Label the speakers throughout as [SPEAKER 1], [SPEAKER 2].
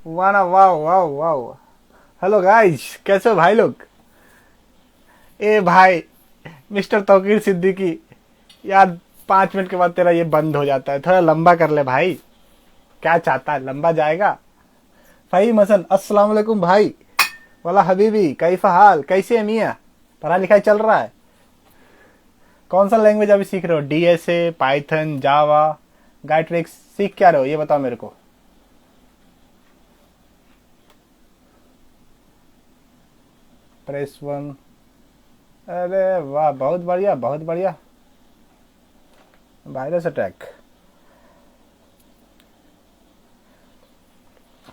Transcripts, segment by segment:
[SPEAKER 1] वाना वाह वाह वाह। हेलो गाइस, कैसे हो भाई लोग? ए भाई, मिस्टर तौकीर सिद्दीकी, यार 5 मिनट के बाद तेरा ये बंद हो जाता है, थोड़ा लंबा कर ले भाई। क्या चाहता है, लंबा जाएगा? फ़हीम हसन, अस्सलाम वालेकुम भाई। वाला हबीबी, कैफा हाल, कैसे है मियाँ? पढ़ाई लिखाई चल रहा है? कौन सा लैंग्वेज अभी सीख रहे हो? डीएसए, पाइथन, जावा, गाइट्रिक्स सीख क्या रहे हो, ये बताओ मेरे को। Press one. अरे वाह, बहुत बढ़िया बहुत बढ़िया। Virus attack.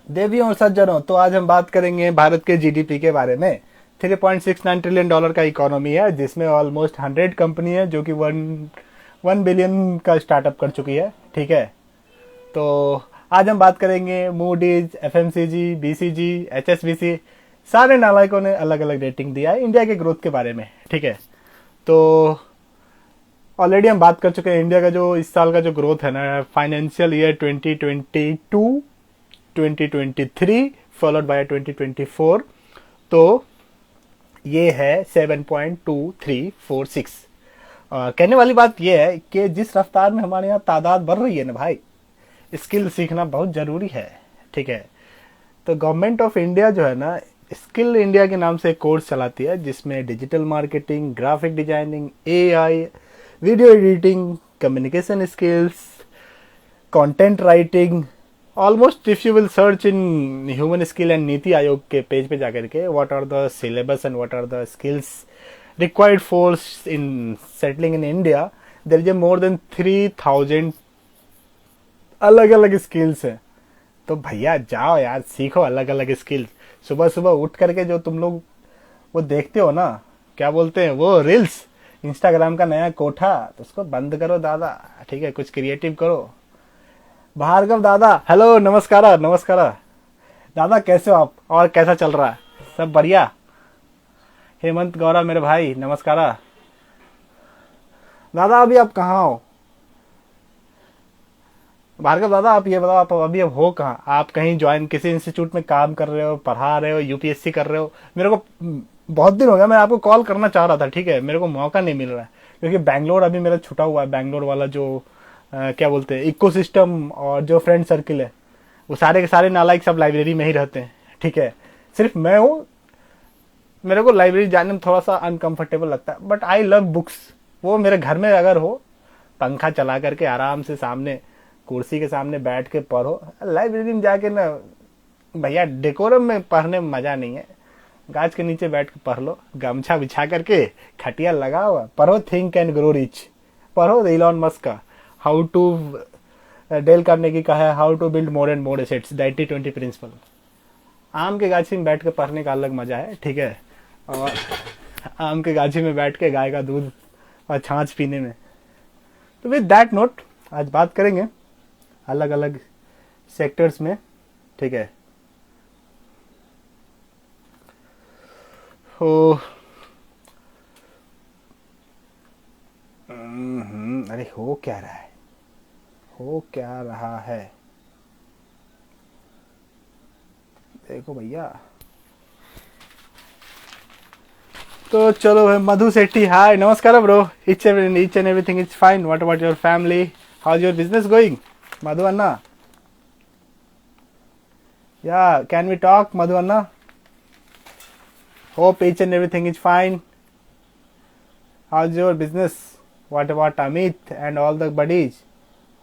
[SPEAKER 1] देवियों और सज्जनों, तो आज हम बात करेंगे भारत के जीडीपी के बारे में। 3.69 ट्रिलियन डॉलर का इकोनॉमी है, जिसमें ऑलमोस्ट 100 कंपनी है जो कि 1 बिलियन का स्टार्टअप कर चुकी है। ठीक है, तो आज हम बात करेंगे मूडीज, एफएमसीजी, बीसीजी, एचएसबीसी, सारे नालायकों ने अलग अलग रेटिंग दिया है इंडिया के ग्रोथ के बारे में। ठीक है, तो ऑलरेडी हम बात कर चुके हैं इंडिया का जो इस साल का जो ग्रोथ है ना, फाइनेंशियल ईयर 2022 2023 फॉलोड बाय 2024, तो ये है 7.2346। कहने वाली बात यह है कि जिस रफ्तार में हमारे यहाँ तादाद बढ़ रही है ना भाई, स्किल सीखना बहुत ज़रूरी है। ठीक है, तो गवर्नमेंट ऑफ इंडिया जो है ना, स्किल इंडिया के नाम से एक कोर्स चलाती है, जिसमें digital marketing, graphic designing, AI, video editing, communication skills, content writing. Almost if you will search in human skill and NITI Aayog के पेज पे जाकर के what are the syllabus and what are the skills required force in settling in India, there is a more than 3,000 अलग अलग skills हैं। तो भैया जाओ यार, सीखो अलग अलग स्किल्स। सुबह सुबह उठ करके जो तुम लोग वो देखते हो ना, क्या बोलते हैं वो, रील्स, इंस्टाग्राम का नया कोठा, तो उसको बंद करो दादा। ठीक है, कुछ क्रिएटिव करो। भार्गव दादा, हेलो, नमस्कारा नमस्कारा। दादा कैसे हो आप, और कैसा चल रहा है? सब बढ़िया। हेमंत गौरव मेरे भाई, नमस्कारा। दादा अभी आप कहाँ हो? भार्गव दादा आप ये बताओ, आप अभी अब हो कहाँ? आप कहीं ज्वाइन किसी इंस्टीट्यूट में काम कर रहे हो, पढ़ा रहे हो, यूपीएससी कर रहे हो? मेरे को बहुत दिन हो गया, मैं आपको कॉल करना चाह रहा था। ठीक है, मेरे को मौका नहीं मिल रहा है, क्योंकि बैंगलोर अभी मेरा छुटा हुआ है। बैंगलोर वाला जो क्या बोलते हैं, इकोसिस्टम और जो फ्रेंड सर्किल है, वो सारे के सारे नालायक सब लाइब्रेरी में ही रहते हैं। ठीक है, सिर्फ मैं हूँ, मेरे को लाइब्रेरी जाने में थोड़ा सा अनकंफर्टेबल लगता है, बट आई लव बुक्स। वो मेरे घर में अगर हो, पंखा चला करके आराम से सामने कुर्सी के सामने बैठ के पढ़ो। लाइब्रेरी में जाके ना भैया, डेकोरम में पढ़ने में मजा नहीं है। गाछ के नीचे बैठ के पढ़ लो, गमछा बिछा करके, खटिया लगा हुआ पढ़ो। थिंक एंड ग्रो रिच पढ़ो, इलॉन मस्क का हाउ टू, डेल कार्नेगी का है how to build more and more assets, the 80-20 principle. आम के गाछी में बैठ के पढ़ने का अलग मजा है। ठीक है, और आम के गाछी में बैठ के गाय का दूध और छाछ पीने में। तो विद दैट नोट, आज बात करेंगे अलग अलग सेक्टर्स में। ठीक है, हो अरे हो क्या रहा है, हो क्या रहा है, देखो भैया। तो चलो भाई, मधु सेट्टी, हाय, नमस्कार bro. Each and everything is fine, what about your family, how is your business going? Madhu अन्ना, yeah can we talk Madhu अन्ना? Hope each and everything is fine. How's your business? What about Amit and all the buddies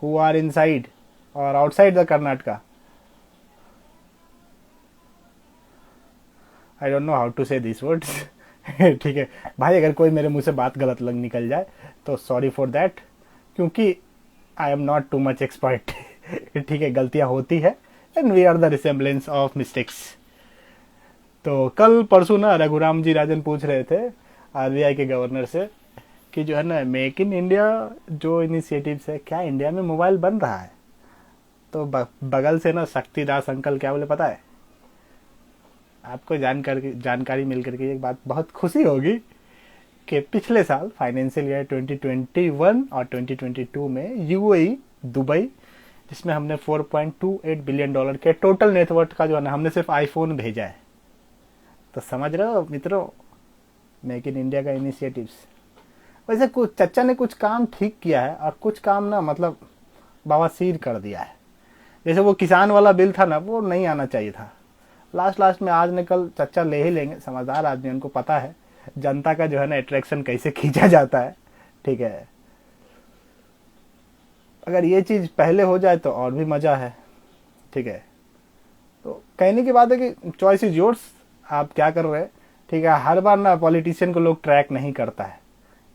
[SPEAKER 1] who are inside or outside the Karnataka? I don't know how to say these words. ठीक है भाई, अगर कोई मेरे मुंह से बात गलत लग निकल जाए तो सॉरी फॉर दैट, क्योंकि I am not too much expert. ठीक है, गलतियां होती है, and we are the resemblance of mistakes. तो कल परसों ना रघुराम जी राजन पूछ रहे थे आरबीआई के गवर्नर से कि जो है ना, मेक इन इंडिया जो इनिशिएटिव है, क्या इंडिया में मोबाइल बन रहा है? तो बगल से ना शक्तिदास अंकल क्या बोले पता है? आपको जानकारी मिल करके एक बात बहुत खुशी होगी कि पिछले साल फाइनेंशियल ईयर 2021 और 2022 में यूएई, दुबई जिसमें हमने $4.28 बिलियन के टोटल नेटवर्थ का जो है ना हमने सिर्फ आईफोन भेजा है। तो समझ रहे हो मित्रों, मेक इन इंडिया का इनिशिएटिव्स। वैसे कुछ चच्चा ने कुछ काम ठीक किया है और कुछ काम ना मतलब बवासीर कर दिया है। जैसे वो किसान वाला बिल था ना, वो नहीं आना चाहिए था। लास्ट लास्ट में आज न कल चच्चा ले ही लेंगे, समझदार आदमी, उनको पता है जनता का जो है ना अट्रैक्शन कैसे खींचा जाता है। ठीक है, अगर ये चीज पहले हो जाए तो और भी मजा है। ठीक है, तो कहने की बात है कि चॉइस इज योर्स, आप क्या कर रहे हैं। ठीक है, हर बार ना पॉलिटिशियन को लोग ट्रैक नहीं करता है,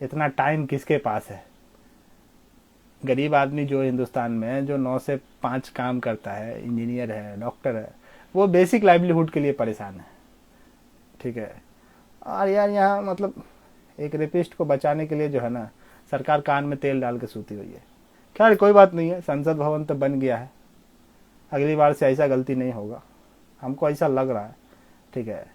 [SPEAKER 1] इतना टाइम किसके पास है। गरीब आदमी जो हिंदुस्तान में है, जो 9 से 5 काम करता है, इंजीनियर है, डॉक्टर है, वो बेसिक लाइवलीहुड के लिए परेशान है। ठीक है, और यार यहाँ मतलब एक रेपिस्ट को बचाने के लिए जो है ना सरकार कान में तेल डाल के सूती हुई है। खैर कोई बात नहीं है, संसद भवन तो बन गया है, अगली बार से ऐसा गलती नहीं होगा, हमको ऐसा लग रहा है। ठीक है,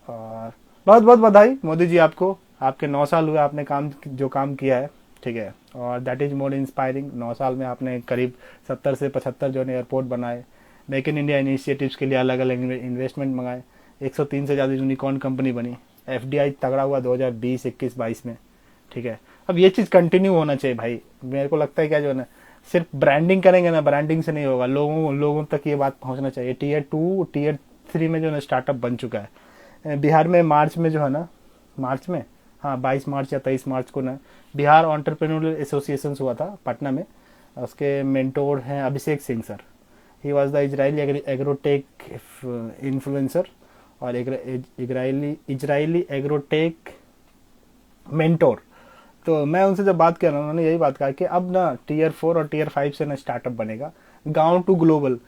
[SPEAKER 1] और बहुत बहुत बधाई मोदी जी आपको, आपके 9 साल हुए, आपने जो काम किया है। ठीक है, और दैट इज मोर इंस्पायरिंग। 9 साल में आपने करीब 70 से 75 जो है एयरपोर्ट बनाए, मेक इन इंडिया इनिशिएटिव्स के लिए अलग अलग इन्वेस्टमेंट मंगाए, 103 से ज़्यादा यूनिकॉर्न कंपनी बनी, एफडीआई तगड़ा हुआ 2020, 21, 22 में। ठीक है, अब ये चीज़ कंटिन्यू होना चाहिए भाई। मेरे को लगता है क्या जो है ना सिर्फ ब्रांडिंग करेंगे ना, ब्रांडिंग से नहीं होगा, लोगों तक ये बात पहुंचना चाहिए। टीयर 2 टीयर 3 में जो है ना स्टार्टअप बन चुका है। बिहार में मार्च में जो है ना, मार्च में, हाँ 22 मार्च या 23 मार्च को ना बिहार एंटरप्रेन्योरियल एसोसिएशन हुआ था पटना में। उसके मेंटोर हैं Abhishek Singh sir, he was the Israeli agrotech influencer और इजरायली एग्रोटेक मेंटोर। तो मैं उनसे जब बात कर रहा हूँ, उन्होंने यही बात कहा कि अब ना टीयर 4 और टीयर 5 से ना स्टार्टअप बनेगा, गांव टू ग्लोबल।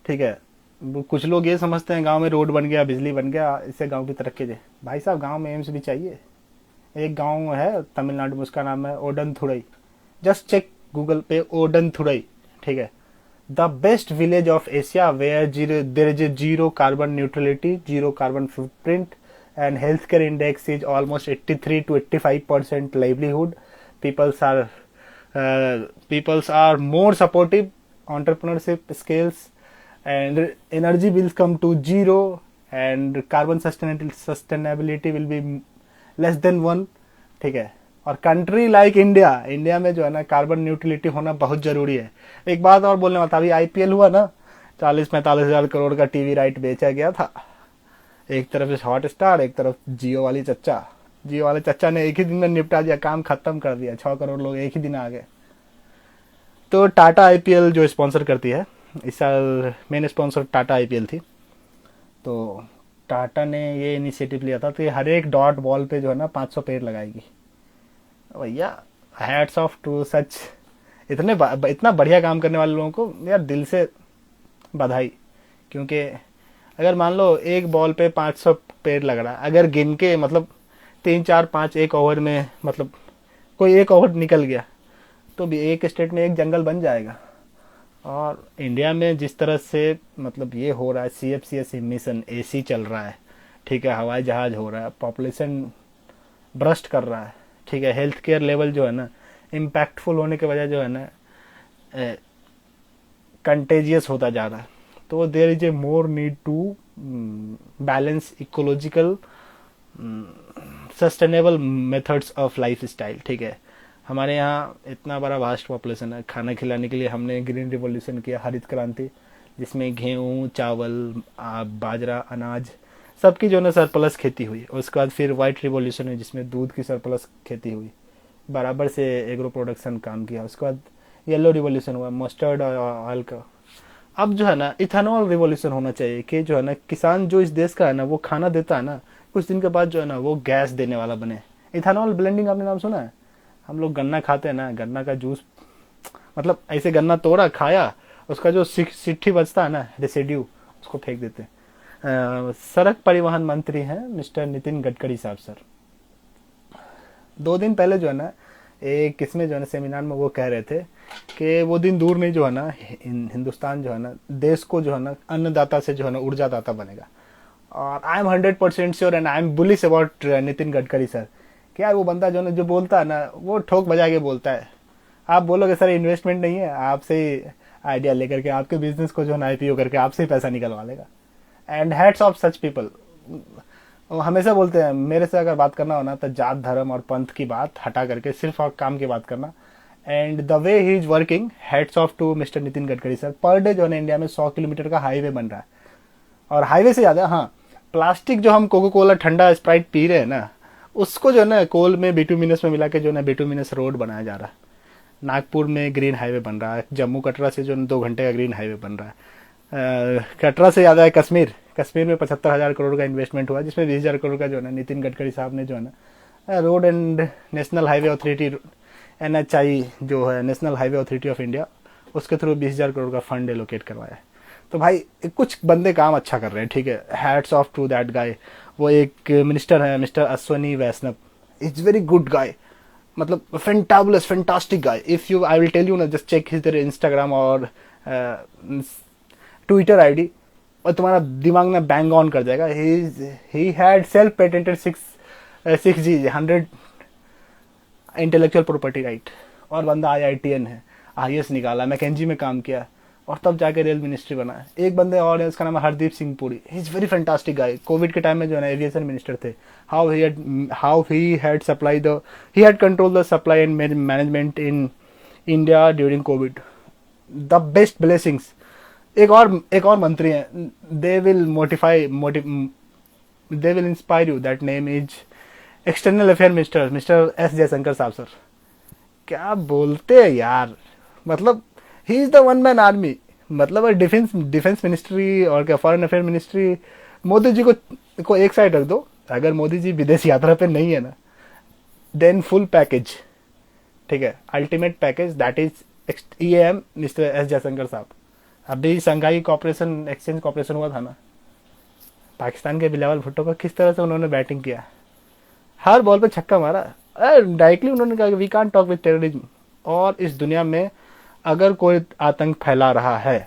[SPEAKER 1] ठीक है, कुछ लोग ये समझते हैं गांव में रोड बन गया, बिजली बन गया, इससे गांव की तरक्की दे। भाई साहब, गांव में एम्स भी चाहिए। एक गांव है तमिलनाडु में, उसका नाम है ओडनथुरई, जस्ट चेक गूगल पे ओडनथुरई। ठीक है, the best village of Asia where there is zero carbon neutrality, zero carbon footprint, and healthcare index is almost 83 to 85% livelihood. Peoples are more supportive, entrepreneurship skills, and energy bills come to zero, and carbon sustainability will be less than 1. ठीक है, और country like India में जो है ना carbon neutrality होना बहुत जरूरी है। एक बात और बोलने वाला था, अभी आईपीएल हुआ ना, 40-45 हजार करोड़ का टीवी राइट बेचा गया था। एक तरफ से हॉट स्टार, एक तरफ जियो वाले चच्चा ने एक ही दिन में निपटा दिया, काम खत्म कर दिया, 6 करोड़ लोग एक ही दिन आ गए। तो टाटा आईपीएल जो स्पॉन्सर करती है, इस साल मेन स्पॉन्सर टाटा आईपीएल थी। तो टाटा ने ये इनिशिएटिव लिया था कि हर एक डॉट बॉल पे जो है ना 500 पेड़ लगाएगी। भैया हैट्स ऑफ टू सच, इतना बढ़िया काम करने वाले लोगों को यार दिल से बधाई। क्योंकि अगर मान लो एक बॉल पे 500 पेड़ लग रहा है, अगर गिन के मतलब 3, 4, 5 एक ओवर में, मतलब कोई एक ओवर निकल गया तो भी एक स्टेट में एक जंगल बन जाएगा। और इंडिया में जिस तरह से मतलब ये हो रहा है, CFCS मिशन, AC चल रहा है, ठीक है, हवाई जहाज हो रहा है, पॉपुलेशन ब्रस्ट कर रहा है, ठीक है, हेल्थ केयर लेवल जो है ना इम्पैक्टफुल होने के वजह जो है ना कंटेजियस होता जा रहा है। तो there is a more need to balance ecological sustainable methods of life style. ठीक है, हमारे यहाँ इतना बड़ा वास्ट पॉपुलेशन है, खाना खिलाने के लिए हमने ग्रीन रिवॉल्यूशन किया, हरित क्रांति, जिसमें गेहूँ, चावल, बाजरा, अनाज सबकी जो है सरप्लस खेती हुई। उसके बाद फिर वाइट रिवॉल्यूशन है, जिसमें दूध की सरप्लस खेती हुई, बराबर से एग्रो प्रोडक्शन काम किया। उसके बाद येलो रिवॉल्यूशन हुआ, मस्टर्ड ऑयल का। अब जो है ना इथेनॉल रिवॉल्यूशन होना चाहिए कि जो है ना किसान जो इस देश का है ना वो खाना देता है ना, कुछ दिन के बाद जो है ना वो गैस देने वाला बने। इथेनॉल ब्लेंडिंग आपने नाम सुना है? हम लोग गन्ना खाते हैं ना, गन्ना का जूस, मतलब ऐसे गन्ना तोड़ा खाया, उसका जो सिट्ठी बचता है ना, रेसिड्यू, उसको फेंक देते हैं। सड़क परिवहन मंत्री हैं मिस्टर नितिन गडकरी साहब सर। 2 दिन पहले जो है ना एक किसमें जो है ना सेमिनार में वो कह रहे थे कि वो दिन दूर नहीं जो है ना हिंदुस्तान जो है ना देश को जो है ना अन्नदाता से जो है ना ऊर्जादाता बनेगा। और I am 100% sure and I am bullish about Nitin Gadkari sir. क्या वो बंदा जो बोलता है ना वो ठोक बजा के बोलता है। आप बोलोगे सर इन्वेस्टमेंट नहीं है, आपसे आइडिया लेकर के आपके बिजनेस को जो है ना आईपीओ करके आपसे ही पैसा निकलवा लेगा। And hats of such people. वो हमेशा बोलते हैं मेरे से अगर बात करना हो ना तो जात धर्म और पंथ की बात हटा करके सिर्फ और काम की बात करना। And the way he is working, hats off to mister Nitin Gadkari sir. Per day जो है ना इंडिया में 100 किलोमीटर का हाईवे बन रहा है, और हाईवे से ज्यादा हाँ प्लास्टिक जो हम कोको कोला ठंडा स्प्राइट पी रहे हैं ना, उसको जो है ना कोल में बिटुमिनस में मिला के जो है ना बिटुमिनस रोड बनाया जा रहा है। नागपुर में ग्रीन हाईवे बन रहा है, जम्मू कटरा से जो 2 घंटे का ग्रीन हाईवे बन रहा है। कटरा से ज्यादा है कश्मीर, कश्मीर में 75,000 करोड़ का इन्वेस्टमेंट हुआ, जिसमें 20,000 करोड़ का जो है ना नितिन गडकरी साहब ने जो है ना road and national highway authority NHI जो है national highway authority of India, उसके थ्रू 20,000 करोड़ का फंड एलोकेट करवाया है। तो भाई कुछ बंदे काम अच्छा कर रहे हैं, ठीक है, hats off to that guy. वो एक मिनिस्टर है mister Ashwini Vaishnaw, is very good guy, मतलब fantabulous fantastic guy. If you I will tell you ना, जस्ट चेक हिज इंस्टाग्राम और ट्विटर आईडी और तुम्हारा दिमाग में बैंग ऑन कर जाएगा। He had self patented 6G 100 intellectual property right, और बंदा IITN है, IAS निकाला, मैकेंजी में काम किया और तब जाके रेल मिनिस्ट्री बना है। एक बंदे और है, उसका नाम है Hardeep Singh Puri, he is very fantastic guy. Covid के टाइम में जो है ना एविएशन मिनिस्टर थे। How he had supply the he had control the supply and management in India during Covid, the best blessings. एक और मंत्री हैं, they will inspire you, that name is external affair mister S Jaishankar साहब sir. क्या बोलते हैं यार, मतलब he is the one man army. मतलब डिफेंस मिनिस्ट्री और क्या foreign affair ministry, Modi ji को एक साइड रख दो, अगर मोदी जी विदेश यात्रा पे नहीं है ना, देन फुल पैकेज, ठीक है, ultimate package, that is EAM mister S Jaishankar साहब। अभी शंघाई कॉपरेशन एक्सचेंज कॉपरेशन हुआ था ना, पाकिस्तान के बिलावल भुट्टो का किस तरह से उन्होंने बैटिंग किया, हर बॉल पे छक्का मारा। डायरेक्टली उन्होंने कहा we can't talk with terrorism. और इस दुनिया में अगर कोई आतंक फैला रहा है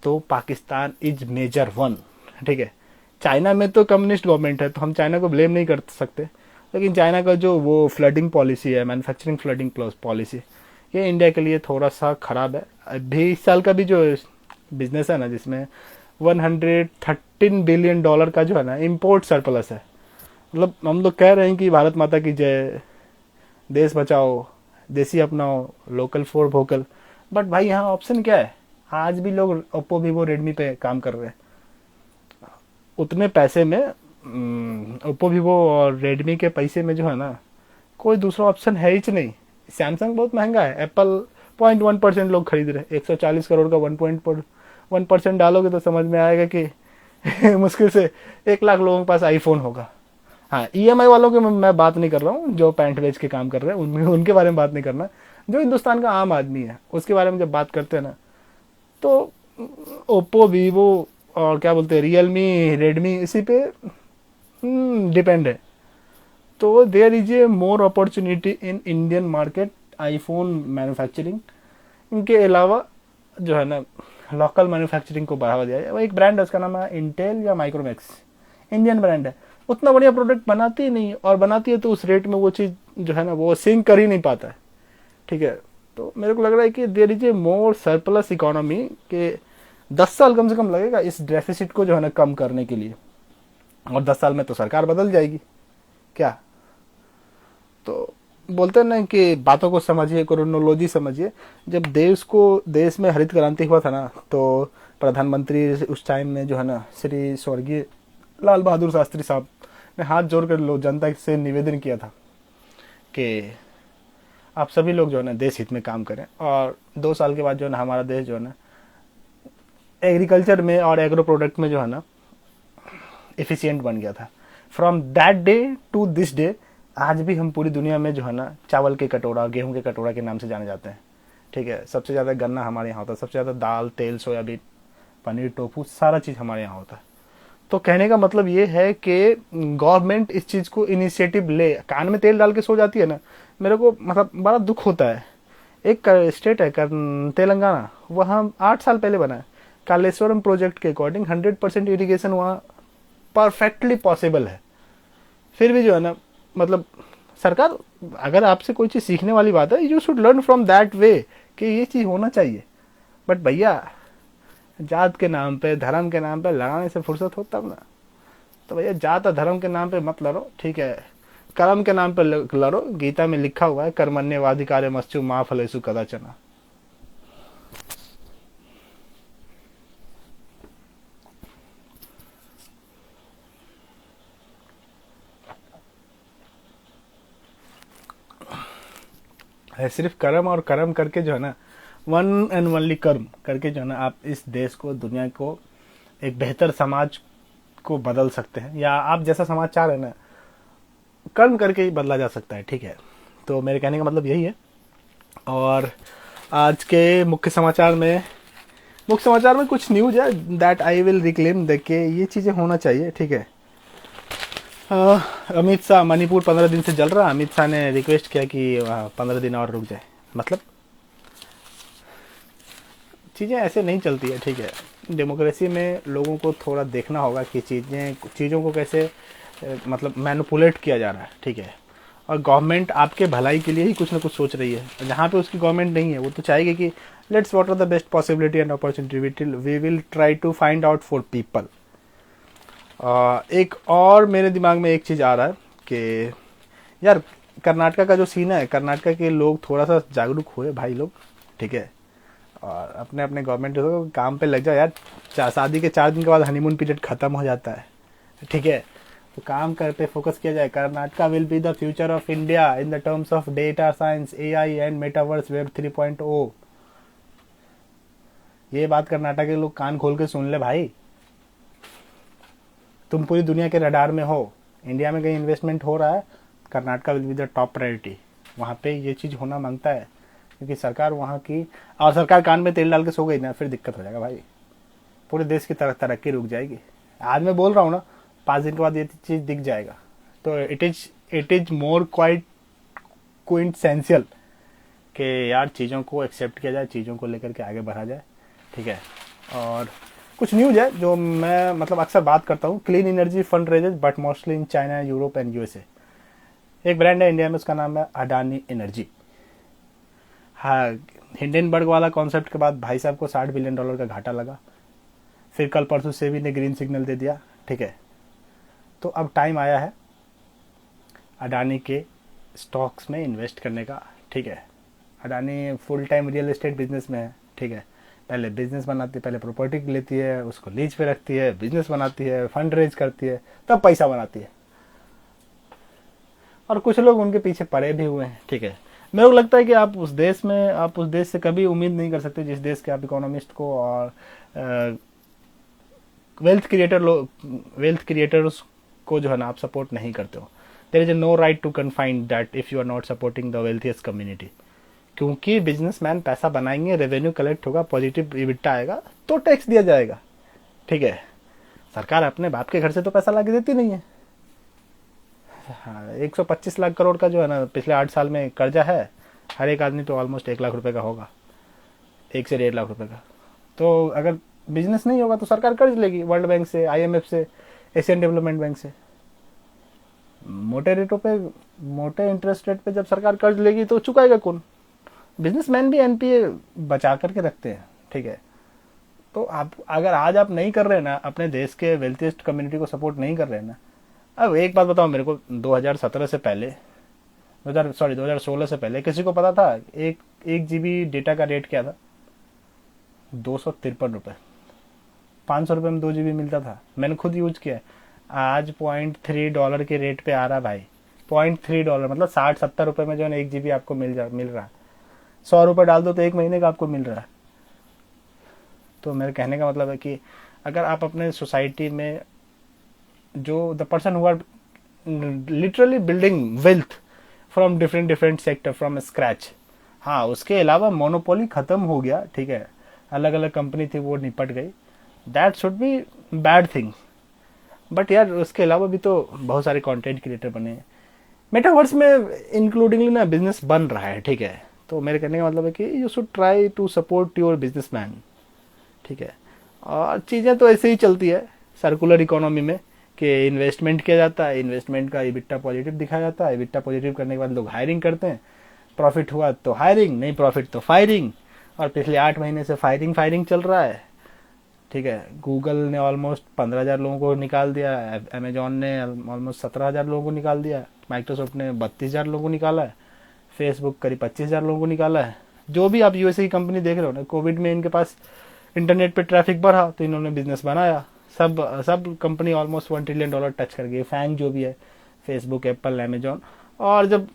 [SPEAKER 1] तो पाकिस्तान इज मेजर 1, ठीक है। चाइना में तो कम्युनिस्ट गवर्नमेंट है तो हम चाइना को ब्लेम नहीं कर सकते, लेकिन चाइना का जो वो फ्लडिंग पॉलिसी है, मैन्युफैक्चरिंग फ्लडिंग पॉलिसी, ये इंडिया के लिए थोड़ा सा खराब है। अभी इस साल का भी जो बिजनेस है ना, जिसमें $113 बिलियन का जो है ना इम्पोर्ट सरप्लस है। मतलब हम लोग कह रहे हैं कि भारत माता की जय, देश बचाओ, देसी अपनाओ, लोकल फॉर वोकल, बट भाई यहाँ ऑप्शन क्या है? आज भी लोग ओप्पो वीवो रेडमी पे काम कर रहे हैं। उतने पैसे में ओप्पो वीवो और रेडमी के पैसे में जो है ना कोई दूसरा ऑप्शन है ही नहीं। सैमसंग बहुत महंगा है, एप्पल 0.1% लोग खरीद रहे हैं। 140 करोड़ का 1% डालोगे तो समझ में आएगा कि मुश्किल से 1 लाख लोगों के पास आईफोन होगा। हाँ, EMI वालों के मैं बात नहीं कर रहा हूँ, जो पैंट बेच के काम कर रहे हैं उनके बारे में बात नहीं करना। जो हिंदुस्तान का आम आदमी है उसके बारे में जब बात करते हैं ना, तो ओप्पो वीवो और क्या बोलते हैं रियलमी रेडमी इसी पे डिपेंड है। तो there is a more opportunity in Indian market iPhone manufacturing. इनके अलावा जो है ना लोकल मैन्युफैक्चरिंग को बढ़ावा दिया है। वो एक ब्रांड है, उसका नाम है इंटेल या माइक्रोमैक्स, इंडियन ब्रांड है। उतना बढ़िया प्रोडक्ट बनाती ही नहीं, और बनाती है तो उस रेट में वो चीज़ जो है ना वो सिंक कर ही नहीं पाता है, ठीक है। तो मेरे को लग रहा है कि there is a more surplus economy के 10 साल कम से कम लगेगा इस डेफिसिट को जो है ना कम करने के लिए, और 10 साल में तो सरकार बदल जाएगी क्या। तो बोलते हैं ना कि बातों को समझिए, क्रोनोलॉजी समझिए। जब देश में हरित क्रांति हुआ था ना, तो प्रधानमंत्री उस टाइम में जो है ना श्री स्वर्गीय लाल बहादुर शास्त्री साहब ने हाथ जोड़कर जनता से निवेदन किया था कि आप सभी लोग जो है ना देश हित में काम करें। और 2 साल के बाद जो है ना हमारा देश जो है ना एग्रीकल्चर में और एग्रो प्रोडक्ट में जो है ना एफिशिएंट बन गया था। From that day to this day आज भी हम पूरी दुनिया में जो है ना चावल के कटोरा, गेहूं के कटोरा के नाम से जाने जाते हैं, ठीक है। सबसे ज़्यादा गन्ना हमारे यहाँ होता है, सबसे ज़्यादा दाल, तेल, सोयाबीन, पनीर, टोफू, सारा चीज़ हमारे यहाँ होता है। तो कहने का मतलब ये है कि गवर्नमेंट इस चीज़ को इनिशिएटिव ले। कान में तेल डाल के सो जाती है ना, मेरे को मतलब बड़ा दुख होता है। एक स्टेट है तेलंगाना, वहाँ 8 साल पहले बना है। कालेश्वरम प्रोजेक्ट के अकॉर्डिंग 100% इरिगेशन वहाँ परफेक्टली पॉसिबल है। फिर भी जो है ना मतलब सरकार, अगर आपसे कोई चीज़ सीखने वाली बात है, you should learn from that way कि ये चीज़ होना चाहिए। बट भैया जात के नाम पे, धर्म के नाम पे लड़ाने से फुर्सत हो तब ना। तो भैया जात और धर्म के नाम पे मत लड़ो, ठीक है, कर्म के नाम पे लड़ो। गीता में लिखा हुआ है कर्मण्येवाधिकारे मस्त्यु मा फलेषु कदाचन। है सिर्फ कर्म, और कर्म करके जो है ना, वन एंड ओनली कर्म करके जो है ना, आप इस देश को, दुनिया को, एक बेहतर समाज को बदल सकते हैं, या आप जैसा समाज चाह रहे हैं ना, कर्म करके ही बदला जा सकता है, ठीक है। तो मेरे कहने का मतलब यही है। और आज के मुख्य समाचार में कुछ न्यूज है दैट आई विल रिक्लेम, देख के ये चीज़ें होना चाहिए, ठीक है। अमित शाह, मणिपुर 15 दिन से जल रहा। अमित शाह ने रिक्वेस्ट किया कि 15 दिन और रुक जाए। मतलब चीज़ें ऐसे नहीं चलती है, ठीक है। डेमोक्रेसी में लोगों को थोड़ा देखना होगा कि चीज़ों को कैसे मतलब मैनिपुलेट किया जा रहा है, ठीक है। और गवर्नमेंट आपके भलाई के लिए ही कुछ ना कुछ सोच रही है। जहाँ पे उसकी गवर्नमेंट नहीं है, वो तो चाहेगी कि let's what are the best possibility and opportunity, we will try to find out for people. एक और मेरे दिमाग में एक चीज़ आ रहा है कि यार कर्नाटका का जो सीन है, कर्नाटका के लोग थोड़ा सा जागरूक हुए भाई लोग, ठीक है। और अपने अपने गवर्नमेंट जो काम पे लग जाओ यार। शादी के 4 दिन के बाद हनीमून पीरियड खत्म हो जाता है, ठीक है। तो काम कर पे फोकस किया जाए। Karnataka will be the future of India in the terms of data science, AI and metaverse, web 3.0। ये बात कर्नाटक के लोग कान खोल के सुन ले भाई। तुम पूरी दुनिया के रडार में हो, इंडिया में कहीं इन्वेस्टमेंट हो रहा है, Karnataka will be the top priority. वहाँ पे ये चीज़ होना मांगता है, क्योंकि सरकार वहाँ की, और सरकार कान में तेल डाल के सो गई ना, फिर दिक्कत हो जाएगा भाई। पूरे देश की तरक्की रुक जाएगी। आज मैं बोल रहा हूँ ना, 5 दिन के बाद ये चीज़ दिख जाएगा। तो इट इज मोर क्वाइट कोइंसेंशियल कि यार चीज़ों को एक्सेप्ट किया जाए, चीज़ों को लेकर के आगे बढ़ा जाए, ठीक है। और कुछ न्यूज है जो मैं मतलब अक्सर बात करता हूँ। Clean energy fund raises but mostly in China, Europe and USA. एक ब्रांड है इंडिया में, उसका नाम है अडानी एनर्जी। हाँ, हिंडनबर्ग वाला कॉन्सेप्ट के बाद भाई साहब को $60 बिलियन का घाटा लगा। फिर कल परसों सेबी ने ग्रीन सिग्नल दे दिया, ठीक है। तो अब टाइम आया है अडानी के स्टॉक्स में इन्वेस्ट करने का, ठीक है। Adani full time real estate business में है, ठीक है। पहले बिजनेस बनाती है, पहले प्रॉपर्टी लेती है, उसको लीज पे रखती है, बिजनेस बनाती है, फंड रेज करती है, तब पैसा बनाती है। और कुछ लोग उनके पीछे पड़े भी हुए हैं, ठीक है। मेरे को लगता है कि आप उस देश से कभी उम्मीद नहीं कर सकते जिस देश के आप इकोनॉमिस्ट को और वेल्थ क्रिएटर्स को जो है ना आप सपोर्ट नहीं करते हो। There is no right to confine that if you are not supporting the wealthiest community. क्योंकि बिजनेसमैन पैसा बनाएंगे, रेवेन्यू कलेक्ट होगा, पॉजिटिव इबिट्टा आएगा तो टैक्स दिया जाएगा, ठीक है। सरकार अपने बाप के घर से तो पैसा ला के देती नहीं है। हाँ, 125 लाख करोड़ का जो है ना पिछले 8 साल में कर्जा है। हर एक आदमी तो ऑलमोस्ट 1 लाख रुपए का होगा, 1 से 1.5 लाख रुपए का। तो अगर बिजनेस नहीं होगा तो सरकार कर्ज लेगी वर्ल्ड बैंक से, IMF से, एशियन डेवलपमेंट बैंक से। मोटे इंटरेस्ट रेट पे जब सरकार कर्ज लेगी तो चुकाएगा कौन? बिजनेसमैन भी NPA बचा करके रखते हैं, ठीक है। तो आप अगर आज आप नहीं कर रहे ना, अपने देश के वेल्थिएस्ट कम्युनिटी को सपोर्ट नहीं कर रहे ना। अब एक बात बताओ मेरे को, 2016 से पहले किसी को पता था एक GB डेटा का रेट क्या था? 253 रुपये। 500 रुपये में 2 GB मिलता था। मैंने खुद यूज किया है। आज $0.3 के रेट पे आ रहा भाई। $0.3 मतलब 60-70 रुपये में जो है 1 GB आपको मिल रहा है। 100 रुपये डाल दो तो 1 महीने का आपको मिल रहा है। तो मेरे कहने का मतलब है कि अगर आप अपने सोसाइटी में जो the person who are literally building wealth from different sector from scratch, हाँ उसके अलावा मोनोपोली खत्म हो गया, ठीक है, अलग अलग कंपनी थी वो निपट गई, that should be bad thing. But यार उसके अलावा भी तो बहुत सारे कंटेंट क्रिएटर बने, मेटावर्स में इंक्लूडिंगली ना बिजनेस बन रहा है, ठीक है। तो मेरे कहने का मतलब है कि you should try to support your businessman, ठीक है। और चीज़ें तो ऐसे ही चलती है सर्कुलर इकोनॉमी में कि इन्वेस्टमेंट किया जाता है, इन्वेस्टमेंट का EBITDA पॉजिटिव दिखाया जाता है, EBITDA पॉजिटिव करने के बाद लोग हायरिंग करते हैं, प्रॉफिट हुआ तो हायरिंग, नहीं प्रॉफिट तो फायरिंग, और पिछले 8 महीने से फायरिंग फायरिंग चल रहा है, ठीक है। गूगल ने ऑलमोस्ट 15,000 लोगों को निकाल दिया, अमेजोन ने ऑलमोस्ट 17,000 लोगों को निकाल दिया, माइक्रोसॉफ्ट ने 32,000 लोगों को निकाला है, फेसबुक करीब 25,000 लोगों को निकाला है। जो भी आप यूएसए की कंपनी देख रहे हो ना, कोविड में इनके पास इंटरनेट पे ट्रैफिक बढ़ा तो इन्होंने बिजनेस बनाया। सब सब कंपनी ऑलमोस्ट $1 ट्रिलियन टच कर गई, फैंग जो भी है, फेसबुक, एप्पल, अमेजोन। और जब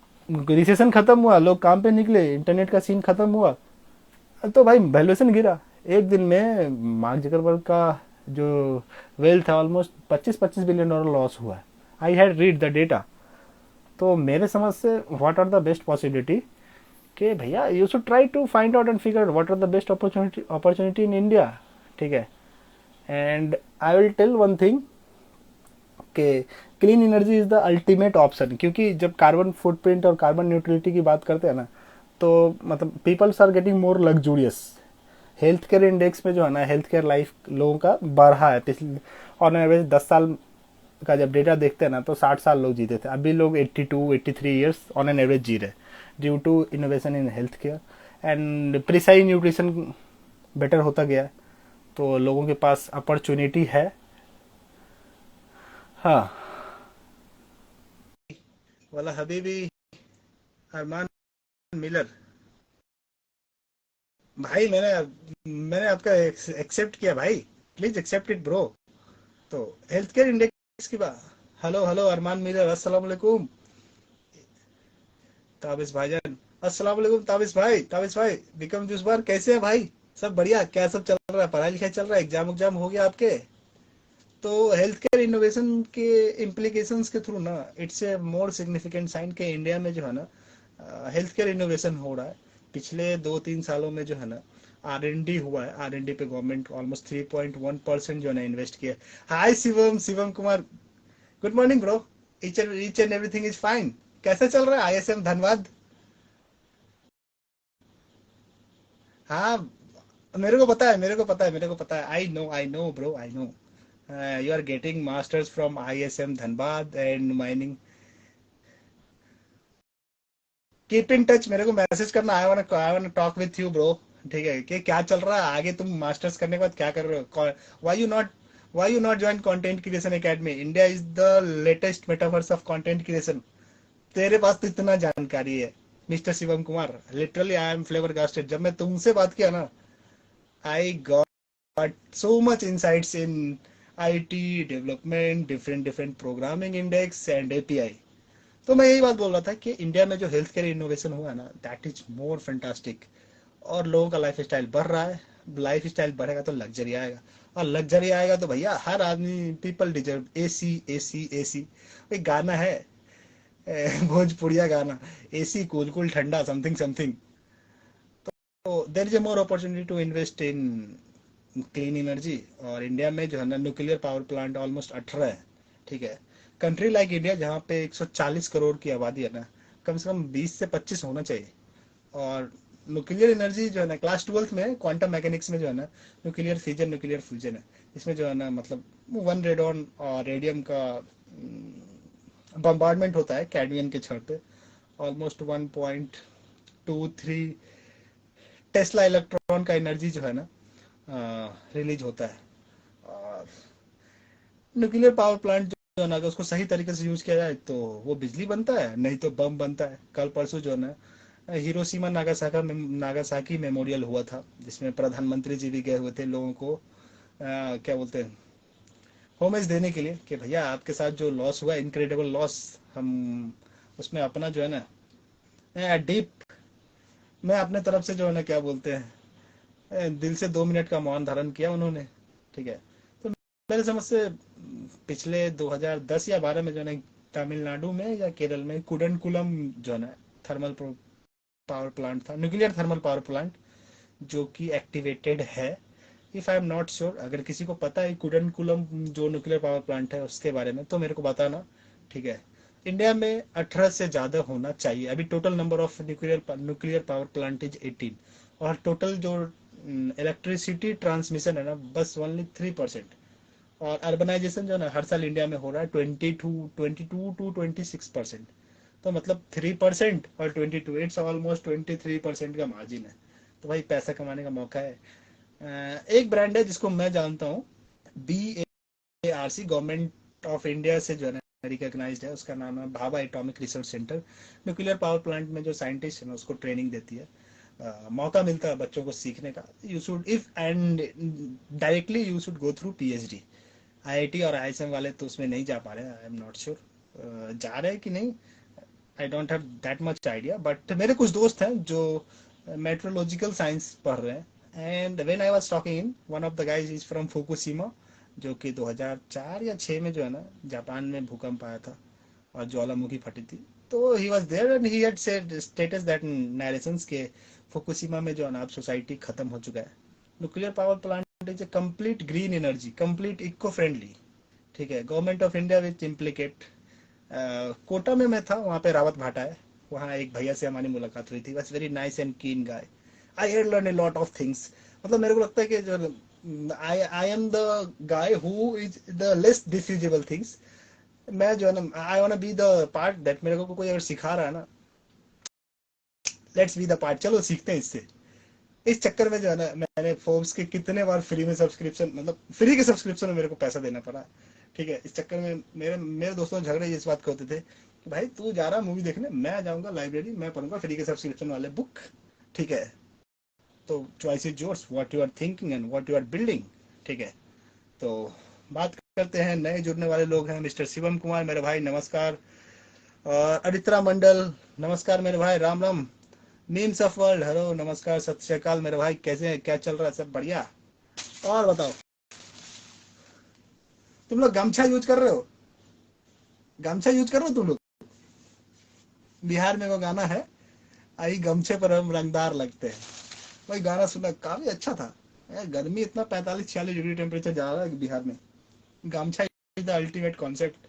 [SPEAKER 1] रिसेशन खत्म हुआ, लोग काम पे निकले, इंटरनेट का सीन खत्म हुआ, तो भाई वैल्यूएशन गिरा। एक दिन में मार्क जकरबर्ग का जो वेल्थ है ऑलमोस्ट 25-25 बिलियन डॉलर लॉस हुआ है। I had read the data. तो मेरे समझ से what are the best possibility कि भैया you should try to find out and figure out what are the best opportunity in India, ठीक है। And I will tell one thing कि clean energy is the ultimate option, क्योंकि जब carbon footprint और carbon neutrality की बात करते हैं ना, तो मतलब peoples are getting more luxurious. Health care index में जो है ना, हेल्थ केयर लाइफ लोगों का बढ़ा है पिछले, ऑन एवरेज 10 साल का जब डेटा देखते हैं ना, तो 60 साल लोग जीते थे, अभी लोग 82-83 ईयर्स ऑन एन एवरेज जी रहे, due to innovation in health care and precise nutrition better होता गया है। तो लोगों के पास अपॉर्चुनिटी है। हाँ, वाला हबीबी अरमान मिलर, भाई मैंने मैंने आपका एक्सेप्ट किया भाई, प्लीज एक्सेप्ट इट ब्रो। तो हेल्थ केयर इंडेक्स की बात। हेलो हेलो अरमान मिलर, अस्सलाम वालेकुम। ताबिश भाईजान, अस्सलाम वालेकुम ताबिश भाई विक्रम जूसबार, कैसे हैं भाई? सब बढ़िया? क्या सब चल रहा है? पढ़ाई लिखाई चल रहा है? एग्जाम एग्जाम हो गया आपके? तो हेल्थ केयर इनोवेशन के इम्प्लीकेशंस के थ्रू ना, it's a more significant sign के इंडिया में जो है ना हेल्थ केयर इनोवेशन हो रहा है। पिछले 2-3 सालों में जो है ना R&D हुआ है। R&D पे गवर्नमेंट ऑलमोस्ट 3.1% जो है ना इन्वेस्ट किया। Hi Shivam, Shivam Kumar, good morning bro. Each and everything is fine. कैसे चल रहा है ISM धनबाद? हाँ, मेरे को पता है, I know bro, I know. You are getting masters from ISM Dhanbad and mining. Keep in touch, मेरे को मैसेज करना, I want talk with you bro. ठीक है कि क्या चल रहा है आगे, तुम मास्टर्स करने के बाद क्या कर रहे हो? Why you not join content creation academy? India is the latest metaverse of content creation. तेरे पास तो इतना जानकारी है mister Shivam Kumar, literally I am flavour casted. जब मैं तुमसे बात किया ना, I got so much insights in IT development, different different programming index and API। तो मैं यही बात बोल रहा था कि इंडिया में जो हेल्थ केयर इनोवेशन हुआ है ना, दैट इज मोर फैंटास्टिक। और लोगों का लाइफ स्टाइल बढ़ रहा है। लाइफ स्टाइल बढ़ेगा तो लग्जरी आएगा, और लग्जरी आएगा तो भैया हर आदमी, people deserve AC AC AC. एक गाना है, भोजपुरिया गाना, एसी कूल कूल ठंडा समथिंग समथिंग। तो there is a more opportunity to invest in clean energy. और इंडिया में जो है ना न्यूक्लियर पावर प्लांट ऑलमोस्ट 18 है, ठीक है। कंट्री लाइक इंडिया जहाँ पे 140 करोड़ की आबादी है ना, कम से कम 20 से 25 होना चाहिए। और न्यूक्लियर एनर्जी जो है ना, क्लास 12th में क्वांटम मैकेनिक्स में जो है ना, न्यूक्लियर फिजन, न्यूक्लियर फ्यूजन है। इसमें जो है ना मतलब 1 रेडॉन और रेडियम का बम्बार्डमेंट होता है कैडमियम के छड़ पे। ऑलमोस्ट 1.23 टेस्ला इलेक्ट्रॉन का एनर्जी जो है ना रिलीज होता है। और न्यूक्लियर पावर प्लांट जो है ना, अगर उसको सही तरीके से यूज किया जाए तो वो बिजली बनता है, नहीं तो बम बनता है। कल परसों जो है ना हिरोशिमा नागासाकी मेमोरियल हुआ था, जिसमें प्रधानमंत्री जी भी गए हुए थे लोगों को क्या बोलते हैं, होमेज देने के लिए कि भैया आपके साथ जो लॉस हुआ, इनक्रेडिबल लॉस, हम उसमें अपना जो है ना डीप, मैं अपने तरफ से जो है ना क्या बोलते हैं दिल से 2 मिनट का मौन धारण किया उन्होंने, ठीक है। तो मेरे समझ से पिछले 2010 या 12 में जो है ना तमिलनाडु में या केरल में कुडनकुलम जो है ना थर्मल पावर प्लांट था, न्यूक्लियर थर्मल पावर प्लांट, जो कि एक्टिवेटेड है। If I am not sure, अगर किसी को पता है कुडनकुलम जो न्यूक्लियर पावर प्लांट है उसके बारे में तो मेरे को बताना, ठीक है। इंडिया में 18 से ज्यादा होना चाहिए। अभी total number of nuclear power plant is 18। और टोटल जो इलेक्ट्रिसिटी ट्रांसमिशन है ना, बस ओनली 3%। और अर्बनाइजेशन जो है ना हर साल इंडिया में हो रहा है 22 to 26%। तो मतलब 3% और 22, इट्स ऑलमोस्ट 23% का मार्जिन है। तो भाई पैसा कमाने का मौका है। एक ब्रांड है जिसको मैं जानता हूँ, BARC, गवर्नमेंट ऑफ इंडिया से जो है रिकॉग्नाइज्ड है, उसका नाम है Bhabha atomic research centre. Nuclear power plant में जो साइंटिस्ट है ना, उसको ट्रेनिंग देती है, मौका मिलता है बच्चों को सीखने का। You should if and directly you should go through PhD। IIT और ISM वाले तो उसमें नहीं जा पा रहे, आई एम नॉट श्योर जा रहे हैं कि नहीं, I don't have that much idea, but मेरे कुछ दोस्त हैं जो मेट्रोलॉजिकल साइंस पढ़ रहे हैं। And when I was talking in, one of the guys is from Fukushima, जो कि 2004 या 6 में जो है ना जापान में भूकंप आया था और ज्वालामुखी फटी थी। तो he was there and he had said status that narrations के फुकुशिमा में जो है ना अब सोसाइटी खत्म हो चुका है। Nuclear power plant is a complete green energy, complete eco friendly. ठीक है, government of India which implicate. Kota में मैं था, वहाँ पे रावत भाटा है, वहाँ एक भैया से हमारी मुलाकात हुई थी, बस very nice and keen guy. I had learn a lot of things. मतलब मेरे को लगता है कि जो I am the guy who is the less diffusible things. मैं जो है ना, I want be the part that, मेरे को कोई अगर सिखा रहा है ना, लेट्स बी द पार्ट, चलो सीखते हैं इससे। इस चक्कर में जो है ना, मैंने फोर्ब्स के कितने बार फ्री में सब्सक्रिप्शन, मतलब फ्री के सब्सक्रिप्शन में मेरे को पैसा देना पड़ा। ठीक है, इस चक्कर में मेरे मेरे दोस्तों झगड़े इस बात के होते थे कि भाई तू जा रहा मूवी देखने, मैं जाऊंगा लाइब्रेरी, मैं पढ़ूंगा फ्री के सब्सक्रिप्शन वाले बुक। ठीक है, तो choice is yours, what you are thinking and what you are building. ठीक है, तो बात करते हैं, नए जुड़ने वाले लोग हैं। मिस्टर शिवम कुमार मेरे भाई नमस्कार, और अरित्रा मंडल नमस्कार मेरे भाई, Ram Ram. Memes of world hello नमस्कार, सत श्री अकाल मेरे भाई, कैसे हैं, क्या चल रहा है, सब बढ़िया। और बताओ, तुम लोग गमछा यूज कर रहे हो? गमछा यूज कर रहे हो तुम लोग? बिहार में वो गाना है, आई गमछे पर हम रंगदार लगते हैं, वही गाना सुना, काफी अच्छा था। गर्मी इतना 45-46 डिग्री टेम्परेचर जा रहा है बिहार में, गमछा इज द अल्टीमेट कॉन्सेप्ट।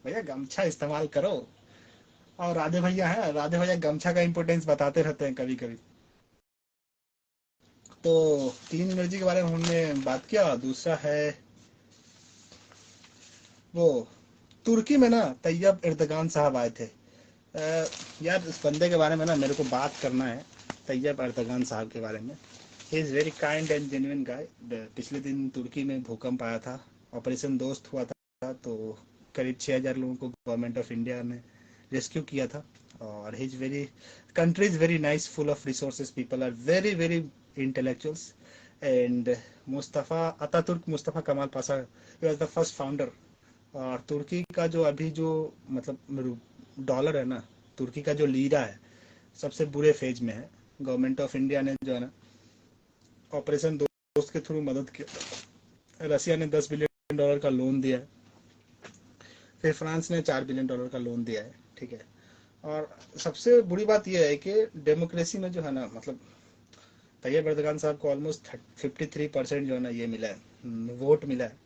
[SPEAKER 1] भैया गमछा इस्तेमाल करो। और राधे भैया है, राधे भैया गमछा का इंपोर्टेंस बताते रहते हैं कभी कभी। तो क्लीन एनर्जी के बारे में हमने बात किया। दूसरा है वो, तुर्की में ना तैयब एर्दगान साहब आए थे। यार इस बंदे के बारे में ना मेरे को बात करना है, तैयब एर्दगान साहब के बारे में। He is very kind and genuine guy. पिछले दिन तुर्की में भूकंप आया था, ऑपरेशन दोस्त हुआ था, तो करीब 6,000 लोगों को गवर्नमेंट ऑफ इंडिया ने रेस्क्यू किया था। और he is very, country is very nice, full of resources, people are very very intellectuals. And Mustafa Ataturk, Mustafa Kemal Pasha, he was the first founder. और तुर्की का जो अभी जो मतलब डॉलर है ना, तुर्की का जो लीरा है, सबसे बुरे फेज में है। गवर्नमेंट ऑफ इंडिया ने जो है ना ऑपरेशन दोस्त के थ्रू मदद किया। रसिया ने $10 बिलियन का लोन दिया है, फिर फ्रांस ने $4 बिलियन का लोन दिया है। ठीक है, और सबसे बुरी बात यह है कि डेमोक्रेसी में जो है ना, मतलब तैयब एर्दोगान साहब को ऑलमोस्ट 53% जो है ना ये मिला है, वोट मिला है।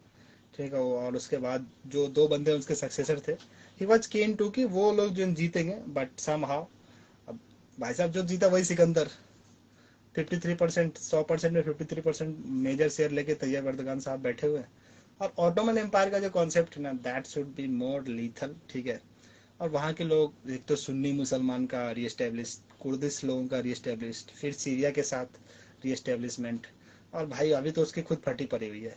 [SPEAKER 1] ठीक है, और उसके बाद जो दो बंदे उसके सक्सेसर थे, ही वॉज कीन टू कि वो लोग जो जीतेंगे, बट सम हाउ अब भाई साहब जो जीता वही सिकंदर। 53%, 100% में 53% मेजर शेयर लेके तैयब एर्दोगान साहब बैठे हुए हैं। और ऑटोमन एम्पायर का जो कॉन्सेप्ट है ना, that should be more lethal. ठीक है, और वहाँ के लोग, एक तो सुन्नी मुसलमान का रीएस्टेब्लिश, कुर्दिश लोगों का रीएस्टेब्लिश, फिर सीरिया के साथ रीएस्टेब्लिशमेंट। और भाई अभी तो उसकी खुद फटी पड़ी हुई है।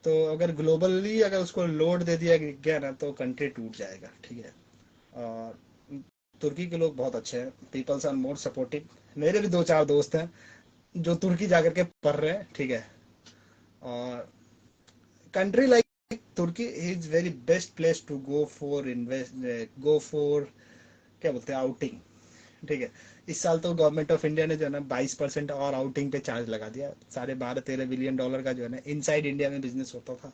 [SPEAKER 1] तो अगर ग्लोबली अगर उसको लोड दे दिया गया ना, तो कंट्री टूट जाएगा। ठीक है, और तुर्की के लोग बहुत अच्छे हैं, पीपल्स आर मोर सपोर्टिव। मेरे भी दो चार दोस्त हैं जो तुर्की जाकर के पढ़ रहे हैं। ठीक है, और country like Turkey is very best place to go for invest, go for क्या बोलते हैं, आउटिंग। ठीक है, इस साल तो गवर्नमेंट ऑफ इंडिया ने जो है ना 22% और आउटिंग पे चार्ज लगा दिया। साढ़े 12-13 बिलियन डॉलर का जो है ना इनसाइड इंडिया में बिजनेस होता था।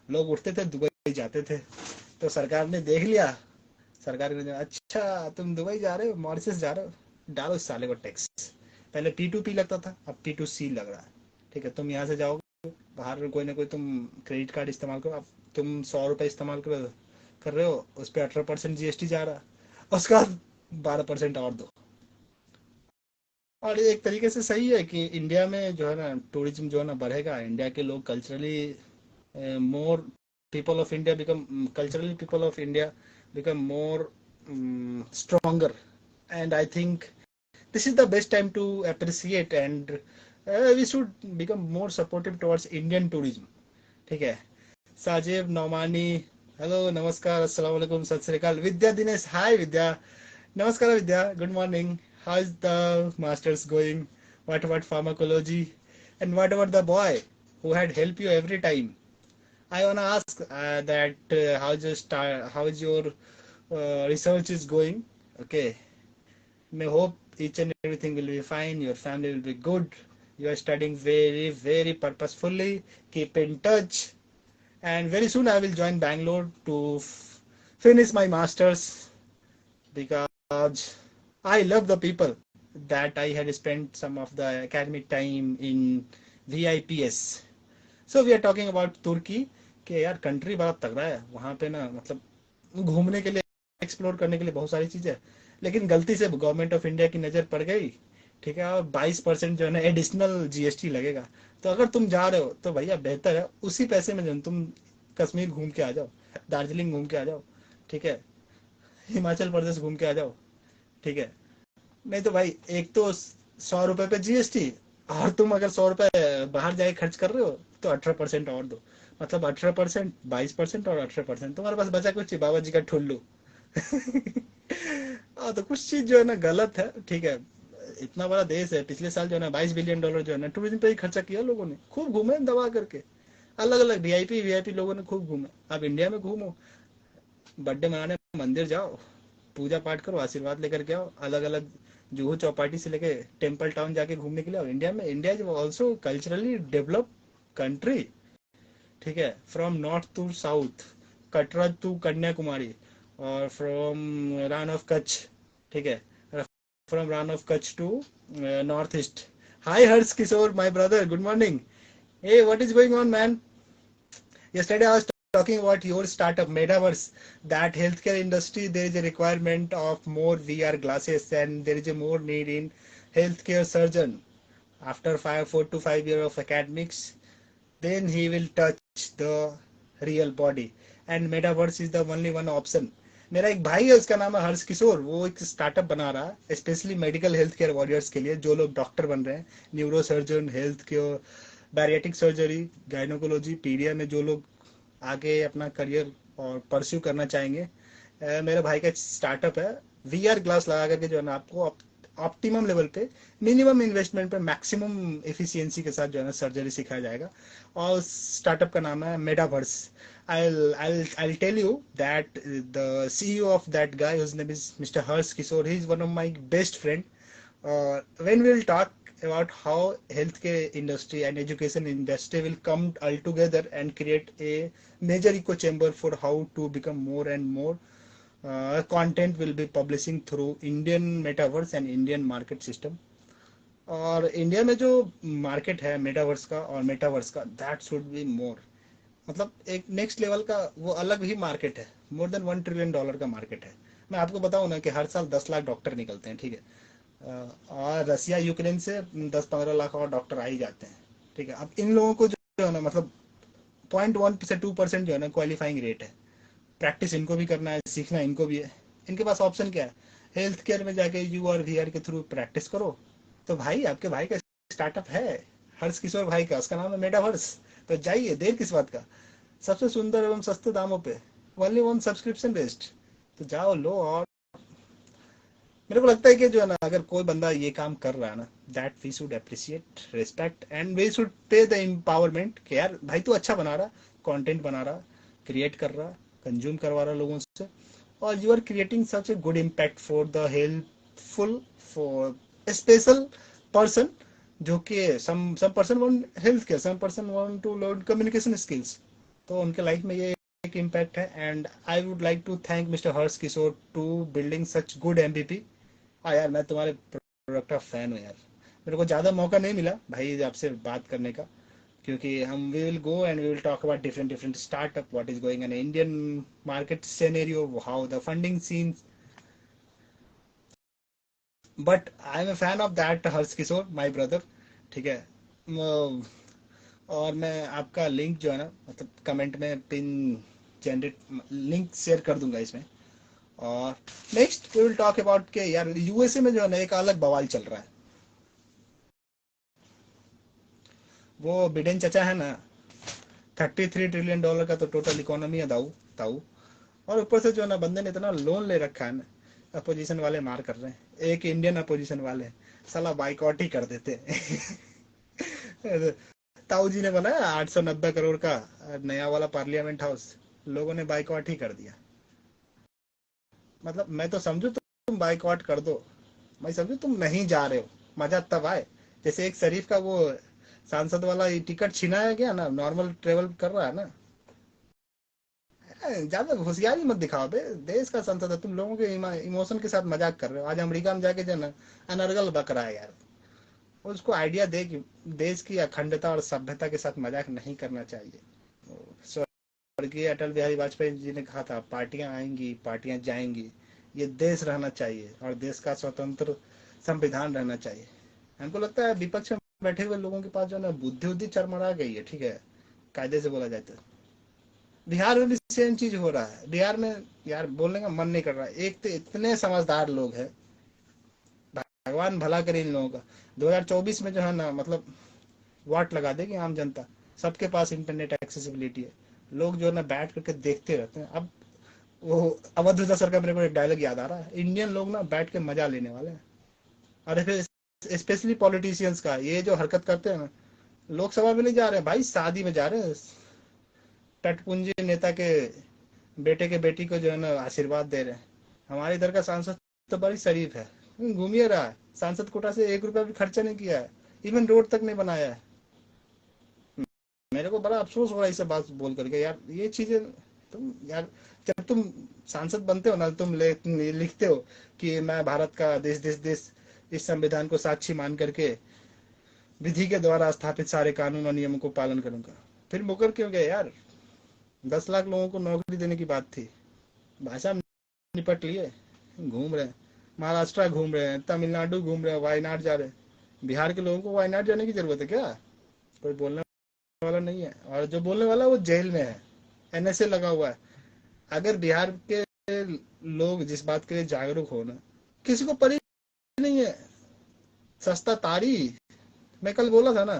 [SPEAKER 1] लोग उठते थे, दुबई जाते थे। तो सरकार ने देख लिया, सरकार ने, अच्छा तुम दुबई जा रहे हो, मॉरिशस जा रहे हो, डालो इस साले को टैक्स। पहले P2P लगता था, अब P2C लग रहा है। ठीक है, तुम यहाँ से जाओगे बाहर, कोई ना कोई तुम क्रेडिट कार्ड इस्तेमाल करो, अब तुम 100 रुपये इस्तेमाल कर रहे हो, उस पर 18% GST जा रहा है, उसके बाद 12% और दो। और ये एक तरीके से सही है कि इंडिया में जो है ना टूरिज्म जो है ना बढ़ेगा, इंडिया के लोग culturally, more people of India become, culturally people of India become more stronger, and I think this is the best time to appreciate, and we should become more supportive towards Indian tourism. ठीक है. Sajib Nomani, hello, नमस्कार, अस्सलाम वालेकुम, सत श्री अकाल. विद्या Dinesh, hi Vidya, नमस्कार Vidya, good morning. How is the masters going? What about pharmacology? And what about the boy who had helped you every time? I wanna ask that how is your research is going? Okay, may hope each and everything will be fine. Your family will be good. You are studying very, very purposefully. Keep in touch. And very soon I will join Bangalore to finish my masters, because I love the people that I had spent some of the academic time in VIPS. So we are talking about तुर्की कि यार country बड़ा तगड़ा है वहाँ पे ना, मतलब घूमने के लिए, एक्सप्लोर करने के लिए बहुत सारी चीजें, लेकिन गलती से गवर्नमेंट ऑफ इंडिया की नजर पड़ गई. ठीक है, और 22% जो है ना एडिशनल जीएसटी लगेगा. तो अगर तुम जा रहे हो तो भैया बेहतर है उसी पैसे में जो है तुम कश्मीर घूम के आ जाओ, दार्जिलिंग घूम के आ जाओ. ठीक है, हिमाचल प्रदेश घूम के आ जाओ. ठीक है, नहीं तो भाई एक तो 100 रुपए पे जीएसटी, और तुम अगर 100 रुपए बाहर जाके खर्च कर रहे हो तो 18% और दो. मतलब 18%, 22% और 18%, तुम्हारे पास बचा कुछ ही, बाबा जी का ठुल्लू. हाँ, तो कुछ चीज जो है ना गलत है. ठीक है, इतना बड़ा देश है, पिछले साल जो है ना $22 बिलियन जो है ना टूरिज्म पे ही खर्चा किया लोगों ने. खूब घूमे दबा करके, अलग अलग वीआईपी वीआईपी लोगों ने खूब घूमे. अब इंडिया में घूमो, बर्थडे मनाने मंदिर जाओ, पूजा पाठ करो, आशीर्वाद लेकर के आओ. अलग अलग जुहू चौपाटी से लेके टेम्पल टाउन जाके घूमने के लिए आओ इंडिया में. India is also culturally develop country. ठीक है, from north to south, Katra to Kanyakumari, और फ्रॉम रान ऑफ कच्छ. ठीक है, from Rann of Kutch to north east. Hi Harsh Kishore, my brother, good morning. Hey, what is going on, man? Yesterday I was talking about your startup, Metaverse. That healthcare industry, there is a requirement of more VR glasses, and there is a more need in healthcare surgeon. After 4 to 5 years of academics, then he will touch the real body. And Metaverse is the only one option. मेरा एक भाई है, उसका नाम है हर्ष किशोर. वो एक startup बना रहा है specially medical health care warriors के लिए, जो लोग डॉक्टर बन रहे हैं, neuro surgeon, health care, bariatric surgery, gynaecology, pedia में जो लोग आगे अपना करियर और परस्यू करना चाहेंगे. मेरे भाई का स्टार्टअप है. वीआर ग्लास लगा करके जो है ना आपको ऑप्टिमम लेवल पे, मिनिमम इन्वेस्टमेंट पे, मैक्सिमम एफिशिएंसी के साथ जो है ना सर्जरी सिखाया जाएगा. और स्टार्टअप का नाम है metaverse. I'll tell you that the CEO of that guy, whose name is Mr. Harsh Kishore, he is one of my best friend. When we'll talk about how healthcare industry and education industry will come all together and create a major echo chamber for how to become more and more content will be publishing through Indian metaverse and Indian market system. और India में जो market है metaverse का और metaverse का, that should be मोर, मतलब एक next level का वो अलग ही मार्केट है. मोर देन $1 ट्रिलियन का मार्केट है. मैं आपको बताऊं ना कि हर साल 10 लाख डॉक्टर निकलते हैं. ठीक है, और रसिया यूक्रेन से 10-15 लाख और डॉक्टर आ ही जाते हैं. ठीक है, अब इन लोगों को जो है ना, मतलब 0.1 से 2% जो है ना क्वालिफाइंग रेट है. प्रैक्टिस इनको भी करना है, सीखना इनको भी है. इनके पास ऑप्शन क्या है? हेल्थ केयर में जाके यू और वीआर के थ्रू प्रैक्टिस करो. तो भाई आपके भाई का स्टार्टअप है, हर्ष किशोर भाई का, उसका नाम है मेटावर्स. तो जाइए, देर किस बात का. सबसे सुंदर एवं सस्ते दामों पे, ओनली वन सब्सक्रिप्शन बेस्ड. तो जाओ लो. और मेरे को लगता है कि जो है ना, अगर कोई बंदा ये काम कर रहा है ना, that we should appreciate, respect, and we should pay the empowerment कि यार भाई तू अच्छा बना रहा, कंटेंट बना रहा, क्रिएट कर रहा, कंज्यूम करवा रहा लोगों से, और you are creating such a good impact for the helpful, for special person, जो कि some person want health care, some person want to learn communication skills. तो उनके लाइफ में ये एक इम्पैक्ट है. And I would like to thank mister Harsh Kishore to building such good MBP. हाँ यार, मैं तुम्हारे प्रोडक्ट का फैन हूँ यार. मेरे को ज़्यादा मौका नहीं मिला भाई आपसे बात करने का, क्योंकि हम we will go and we will talk about different different startup, what is going in Indian market scenario, how the funding scenes. But I am a fan of that Harsh Kishore, my brother. ठीक है, और मैं आपका link जो है ना, मतलब comment में पिन जनरेट लिंक शेयर कर दूंगा इसमें. और next we will talk about के यार यूएसए में जो है ना एक अलग बवाल चल रहा है। वो बिडेन चचा है ना, $33 ट्रिलियन का तो टोटल इकोनॉमी है दाऊ ताऊ। और ऊपर से जो है ना बंदे ने इतना लोन ले रखा है ना, अपोजिशन वाले मार कर रहे हैं। एक इंडियन अपोजिशन वाले साला बाइकआउट ही कर देते ताऊ जी ने बनाया 890 करोड़ का नया वाला पार्लियामेंट हाउस, लोगों ने बाइकआउट ही कर दिया। मतलब मैं तो समझू तुम बाइकआउट कर दो, मैं समझू तुम नहीं जा रहे हो, मजा तब आए। जैसे एक शरीफ का वो सांसद वाला टिकट छीना गया ना, नॉर्मल ट्रेवल कर रहा है ना। ज्यादा होशियारी मत दिखाओ बे, देश का संसद है, तुम लोगों के इमोशन के साथ मजाक कर रहे हो। आज अमेरिका में जाके जो ना अनर्गल बक रहा है यार, उसको आइडिया दे कि देश की अखंडता और सभ्यता के साथ मजाक नहीं करना चाहिए। स्वर्गीय अटल बिहारी वाजपेयी जी ने कहा था पार्टियां आएंगी पार्टियां जाएंगी, ये देश रहना चाहिए और देश का स्वतंत्र संविधान रहना चाहिए। हमको लगता है विपक्ष में बैठे हुए लोगों के पास जो ना बुद्धि उद्धि चरमरा गई है, ठीक है, कायदे से बोला जाए तो। बिहार में भी सेम चीज हो रहा है। बिहार में यार बोलने का मन नहीं कर रहा है। एक तो इतने समझदार लोग हैं, भगवान भला करे इन लोगों का। 2024 में जो है ना मतलब वाट लगा देगी आम जनता। सबके पास इंटरनेट एक्सेसिबिलिटी है, लोग जो है ना बैठ करके देखते रहते हैं। अब वो अवधूता सर का मेरे को एक डायलॉग याद आ रहा है, इंडियन लोग ना बैठ के मजा लेने वाले हैं। और फिर स्पेशली पॉलिटिशियंस का ये जो हरकत करते हैं ना, लोकसभा में नहीं जा रहे हैं भाई, शादी में जा रहे हैं। टटपुंजी नेता के बेटे के बेटी को जो है ना आशीर्वाद दे रहे हैं। हमारे इधर का सांसद तो बड़ी शरीफ है, घूमिए रहा है, सांसद कोटा से 1 रुपया भी खर्चा नहीं किया है, इवन रोड तक नहीं बनाया है। मेरे को बड़ा अफसोस हो रहा है इसे बात बोल करके यार, ये चीजें तुम यार जब तुम सांसद बनते हो ना, तुम लिखते हो कि मैं भारत का देश देश देश इस संविधान को साक्षी मान करके विधि के द्वारा स्थापित सारे कानून और नियमों को पालन करूंगा। फिर मुकर क्यों गए यार? 10 लाख लोगों को नौकरी देने की बात थी, भाषा निपट लिए, घूम रहे हैं, महाराष्ट्र घूम रहे हैं, तमिलनाडु घूम रहे हैं, वायनाड जा रहे हैं। बिहार के लोगों को वायनाड जाने की जरूरत है क्या? कोई बोलने वाला नहीं है, और जो बोलने वाला है वो जेल में है, एनएसए लगा हुआ है। अगर बिहार के लोग जिस बात के लिए जागरूक हो ना, किसी को परी नहीं है सस्ता ताड़ी। मैं कल बोला था ना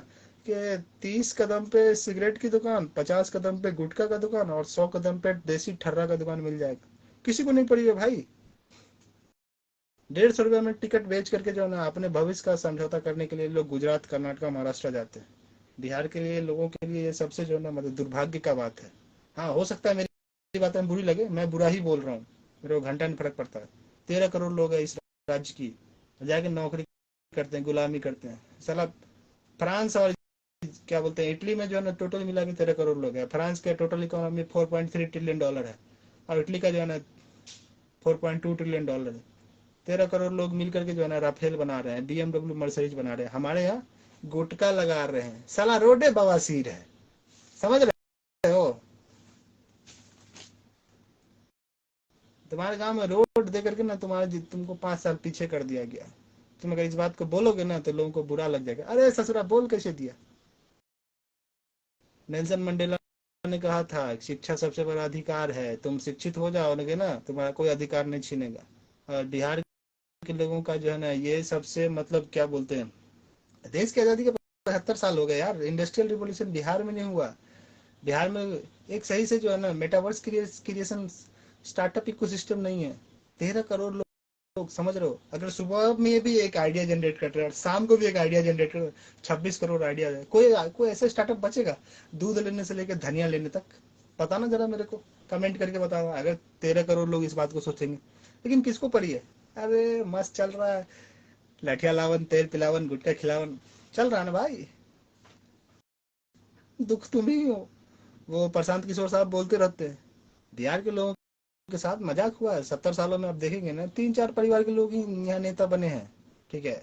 [SPEAKER 1] कि 30 कदम पे सिगरेट की दुकान, 50 कदम पे गुटखा का दुकान और 100 कदम पे देसी ठर्रा का दुकान मिल जाएगा। किसी को नहीं पड़ी है भाई। 150 रुपये में टिकट बेच करके जो है ना अपने भविष्य का समझौता करने के लिए लोग गुजरात, कर्नाटक, महाराष्ट्र जाते हैं। बिहार के लिए लोगों के लिए ये सबसे जो है ना मतलब दुर्भाग्य का बात है। हाँ, हो सकता है मेरी बातें बुरी लगे, मैं बुरा ही बोल रहा हूँ, मेरे को घंटा नहीं फर्क पड़ता है। 13 करोड़ लोग हैं इस राज्य की, जाके नौकरी करते हैं, गुलामी करते हैं। साला फ्रांस और क्या बोलते हैं इटली में जो है ना टोटल मिला के 13 करोड़ लोग हैं। फ्रांस के टोटल इकोनॉमी $4.3 ट्रिलियन है और इटली का जो है ना $4.2 ट्रिलियन है। 13 करोड़ लोग मिल करके जो है ना राफेल बना रहे हैं, BMW मर्सिडीज बना रहे हैं। हमारे यहाँ गुटखा लगा रहे हैं, साला रोडे बवासीर है। समझ रहे हो? तुम्हारे गांव में रोड दे करके ना तुम्हारे तुमको 5 साल पीछे कर दिया गया। तुम अगर इस बात को बोलोगे ना तो लोगों को बुरा लग जाएगा। अरे ससुरा बोल कैसे दिया? नेल्सन मंडेला ने कहा था शिक्षा सबसे बड़ा अधिकार है, तुम शिक्षित हो जाओगे ना तुम्हारा कोई अधिकार नहीं छीनेगा। और बिहार के लोगों का जो है ना ये सबसे मतलब क्या बोलते हैं, देश की आजादी के 75 साल हो गए यार, इंडस्ट्रियल रिवोल्यूशन बिहार में नहीं हुआ। बिहार में एक सही से जो है ना मेटावर्स क्रिएशन स्टार्टअप इकोसिस्टम नहीं है। 13 करोड़ लोग, समझ रहे हो? अगर सुबह में भी एक आइडिया जनरेट कर रहे हैं और शाम को भी एक आइडिया जनरेट कर रहे हैं, 26 करोड़ आइडिया है। कोई ऐसा स्टार्टअप बचेगा दूध लेने से लेकर धनिया लेने तक? बताना जरा मेरे को, कमेंट करके बताना अगर 13 करोड़ लोग इस बात को सोचेंगे। लेकिन किसको पड़ी है? अरे मस्त चल रहा है, लठिया लावन, तेल पिलावन, गुटखा खिलावन, चल रहा है ना भाई। दुख तुम ही हो। वो प्रशांत किशोर साहब बोलते रहते हैं बिहार के लोगों के साथ मजाक हुआ है। 70 सालों में आप देखेंगे ना 3-4 परिवार के लोग ही यहाँ नेता बने हैं, ठीक है।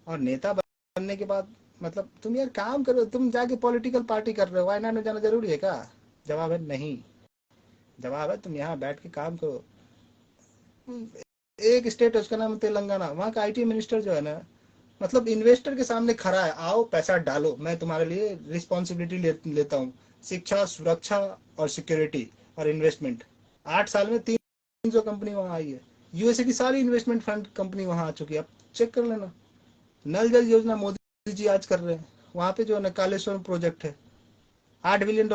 [SPEAKER 1] और नेता बनने के बाद मतलब तुम यार काम करो, तुम जाके पॉलिटिकल पार्टी कर रहे हो, वायनाड में जाना जरूरी है क्या? जवाब है नहीं। जवाब है तुम यहाँ बैठ के काम करो। एक स्टेट है उसका नाम है तेलंगाना, वहाँ का आईटी मिनिस्टर जो है ना मतलब इन्वेस्टर के सामने खड़ा है, आओ पैसा डालो, मैं तुम्हारे लिए रिस्पॉन्सिबिलिटी लेता हूँ। शिक्षा, सुरक्षा और सिक्योरिटी और इन्वेस्टमेंट 8 साल में जो कंपनी वहां आई है, यूएसए की सारी इन्वेस्टमेंट फंड कंपनी वहां आ चुकी है, आप चेक कर लेना। नल जल योजना मोदी जी आज कर रहे हैं, वहां पे जो है ना कालेश्वरम प्रोजेक्ट है, $8 बिलियन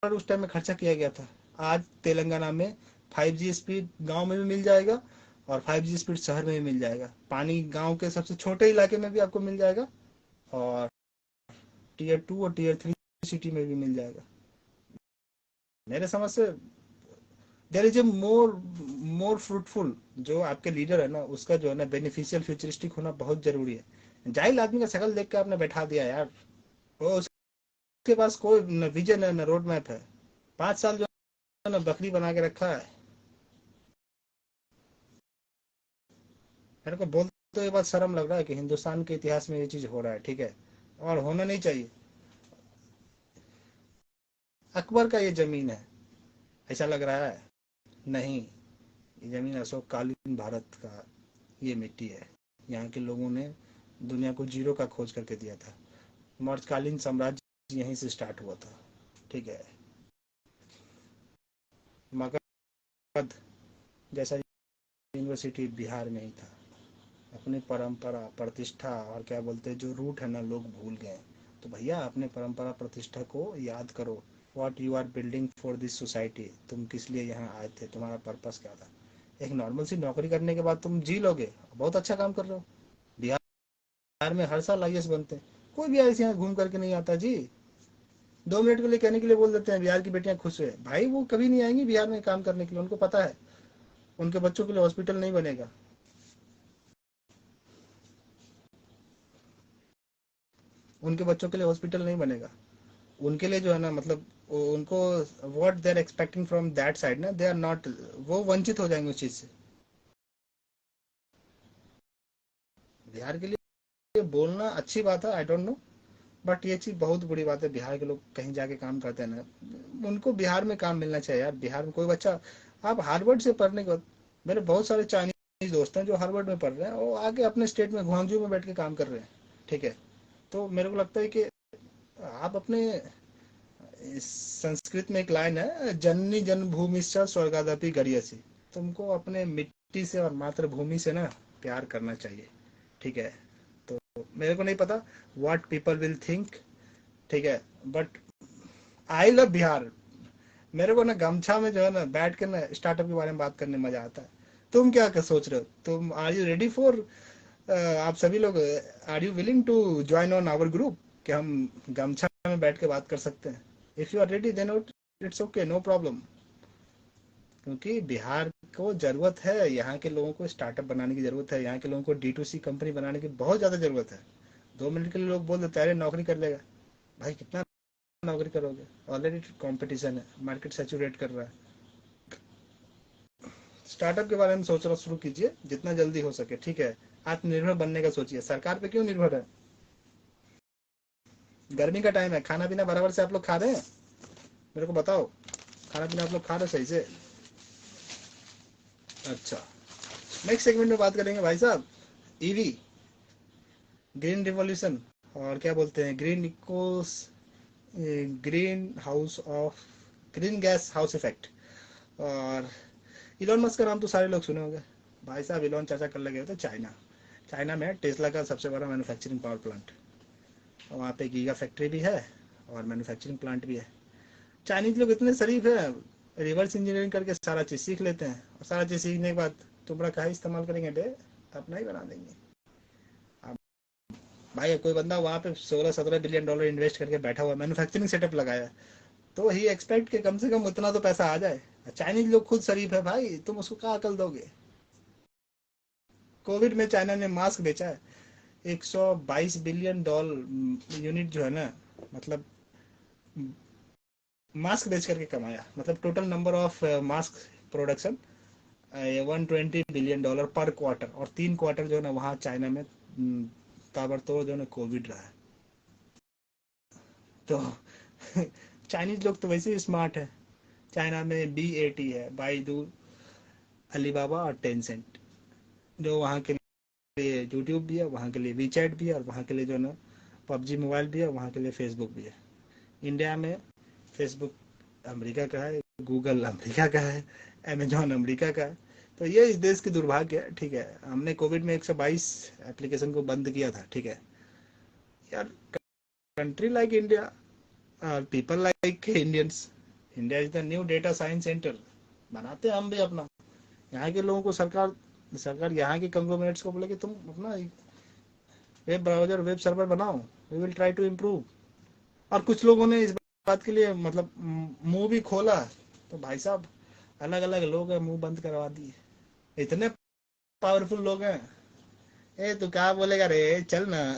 [SPEAKER 1] उस टाइम में खर्चा किया गया था। आज तेलंगाना में 5G स्पीड गांव में भी मिल जाएगा और 5G स्पीड शहर में भी मिल जाएगा। पानी गांव के सबसे छोटे इलाके में भी आपको मिल जाएगा और टीयर 2 और टीयर 3 सिटी में भी मिल जाएगा। मेरे समझ से देर इज ए मोर फ्रूटफुल, जो आपके लीडर है ना उसका जो है ना बेनिफिशियल फ्यूचरिस्टिक होना बहुत जरूरी है। जाहिल आदमी का शक्ल देख के आपने बैठा दिया यार, वो उसके पास कोई न विजन है न रोड मैप है। 5 साल जो है ना बकरी बना के रखा है। मेरे को बोलते तो ये बात शर्म लग रहा है कि हिंदुस्तान के इतिहास में ये चीज हो रहा है, ठीक है, और होना नहीं चाहिए। अकबर का ये जमीन है ऐसा लग रहा है, नहीं, ये जमीन अशोककालीन भारत का ये मिट्टी है। यहाँ के लोगों ने दुनिया को जीरो का खोज करके दिया था। मौर्यकालीन साम्राज्य यहीं से स्टार्ट हुआ था, ठीक है। मगध जैसा यूनिवर्सिटी बिहार में ही था। अपनी परंपरा प्रतिष्ठा और क्या बोलते हैं जो रूट है ना लोग भूल गए। तो भैया अपने परंपरा प्रतिष्ठा को याद करो। What you are building for this society, तुम किस लिए यहाँ आए थे, तुम्हारा पर्पस क्या था। एक नॉर्मल सी नौकरी करने के बाद तुम जी लोगे, बहुत अच्छा काम कर रहे हो। बिहार में हर साल आईएएस बनते हैं, कोई भी आईएएस यहाँ घूम करके नहीं आता जी। 2 मिनट के लिए कहने के लिए बोल देते हैं बिहार की बेटियां खुश हुए, भाई वो कभी नहीं आएंगी बिहार में काम करने के लिए, उनको पता है उनके बच्चों के लिए हॉस्पिटल नहीं बनेगा। उनके बच्चों के लिए हॉस्पिटल नहीं बनेगा। उनके लिए जो है ना मतलब उनको what they are expecting from that side ना, दे आर नॉट, वो वंचित हो जाएंगे उस चीज से। बिहार के लिए बोलना अच्छी बात है, आई डोंट नो, बट ये चीज बहुत बुरी बात है। बिहार के लोग कहीं जाके काम करते हैं ना, उनको बिहार में काम मिलना चाहिए यार। बिहार में कोई बच्चा, आप हार्वर्ड से पढ़ने के बाद, मेरे बहुत सारे चाइनीज दोस्त हैं जो हार्वर्ड में पढ़ रहे हैं, वो आके अपने स्टेट में गुआंगजू में बैठ के काम कर रहे हैं, ठीक है। तो मेरे को लगता है कि आप अपने, संस्कृत में एक लाइन है, जननी जन्मभूमि से स्वर्गादपि गरीयसी। तुमको अपने मिट्टी से और मातृभूमि से ना प्यार करना चाहिए, ठीक है। तो मेरे को नहीं पता व्हाट पीपल विल थिंक, ठीक है, बट आई लव बिहार। मेरे को ना गमछा में जो है ना बैठ के ना स्टार्टअप के बारे में बात करने में मजा आता है। तुम क्या सोच रहे हो, तुम आर यू रेडी फॉर, आप सभी लोग are you willing to join on our group, कि हम गमछा में बैठ के बात कर सकते हैं। If you are ready then it's okay, no problem. क्योंकि बिहार को जरूरत है, यहाँ के लोगों को स्टार्टअप बनाने की जरूरत है, यहाँ के लोगों को D2C कंपनी बनाने की बहुत ज्यादा जरूरत है। 2 मिनट के लिए लोग बोल देते हैं अरे नौकरी कर लेगा, भाई कितना नौकरी करोगे, ऑलरेडी कंपटीशन है, मार्केट सैचुरेट कर रहा है। स्टार्टअप के बारे में सोचना शुरू कीजिए जितना जल्दी हो सके, ठीक है। आत्मनिर्भर बनने का सोचिए, सरकार पे क्यों निर्भर है। गर्मी का टाइम है, खाना पीना बराबर से आप लोग खा रहे हैं, मेरे को बताओ, खाना पीना आप लोग खा रहे सही से। अच्छा, नेक्स्ट सेगमेंट में बात करेंगे भाई साहब, ईवी, ग्रीन रिवॉल्यूशन, और क्या बोलते हैं green Eeco, green house of, green gas house effect. और इलॉन मस्क का नाम तो सारे लोग सुने होंगे भाई साहब। इलॉन चाचा कर लगे थे चाइना, चाइना में टेस्ला का सबसे बड़ा मैन्युफैक्चरिंग पावर प्लांट, वहाँ पे गीगा फैक्ट्री भी है और मैन्युफैक्चरिंग प्लांट भी है। चाइनीज लोग इतने शरीफ है, रिवर्स इंजीनियरिंग करके सारा चीज सीख लेते हैं, और सारा चीज सीखने के बाद तुम्हारा कहा इस्तेमाल करेंगे बे, अपना ही बना देंगे। अब भाई कोई बंदा वहाँ पे 16-17 बिलियन डॉलर इन्वेस्ट करके बैठा हुआ, मैन्युफैक्चरिंग सेटअप लगाया, तो ही एक्सपेक्ट के कम से कम उतना तो पैसा आ जाए। चाइनीज लोग खुद शरीफ है भाई, तुम उसको क्या अकल दोगे। कोविड में चाइना ने मास्क बेचा है, $122 बिलियन यूनिट जो है ना, मतलब मास्क बेच करके कमाया, मतलब total number of mask production $120 billion पर क्वार्टर, और 3 क्वार्टर जो है ना वहाँ चाइना में ताबड़तोड़ जो है ना कोविड रहा है। तो चाइनीज लोग तो वैसे ही स्मार्ट है। चाइना में BAT है, बाइडू, अलीबाबा और टेंसेंट, जो वहाँ के लिए यूट्यूब भी है, वहाँ के लिए वीचैट भी है, और वहाँ के लिए जो है ना PUBG मोबाइल भी है, वहाँ के लिए फेसबुक भी है। इंडिया में फेसबुक अमेरिका का है, गूगल अमेरिका का है, अमेजोन अमेरिका का है, तो ये इस देश की दुर्भाग्य है, ठीक है। हमने कोविड में 122 एप्लीकेशन को बंद किया था, ठीक है यार। Country like India, people like Indians, India is the new data science centre. बनाते हैं हम भी अपना। यहाँ के लोगों को सरकार सरकार यहाँ के कंग्लोमरेट्स को बोले कि तुम अपना वेब ब्राउजर, वेब सर्वर बनाओ, we will try to improve. और कुछ लोगों ने इस बात के लिए मतलब मुंह भी खोला, तो भाई साहब अलग अलग लोग हैं, मुंह बंद करवा दिए। इतने पावरफुल लोग हैं। ए तू क्या बोलेगा रे, चल ना।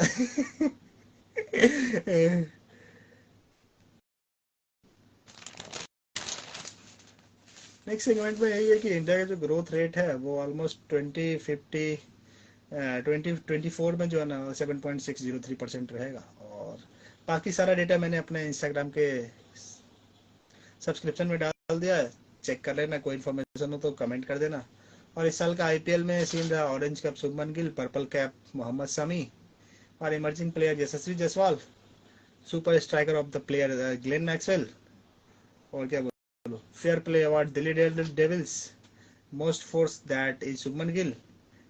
[SPEAKER 1] नेक्स्ट सेगमेंट में यही है कि इंडिया का जो ग्रोथ रेट है वो ऑलमोस्ट 2024 में जो है ना 7.603% रहेगा। और बाकी सारा डेटा मैंने अपने इंस्टाग्राम के सब्सक्रिप्शन में डाल दिया है, चेक कर लेना। कोई इन्फॉर्मेशन हो तो कमेंट कर देना। और इस साल का आईपीएल में सीन रहा orange cap Shubman Gill, purple cap Mohammed Shami, और emerging player Yashasvi Jaiswal, super striker of the player Glenn Maxwell. और क्या बोलो, fair play award Delhi devils, most fours that is Shubman Gill,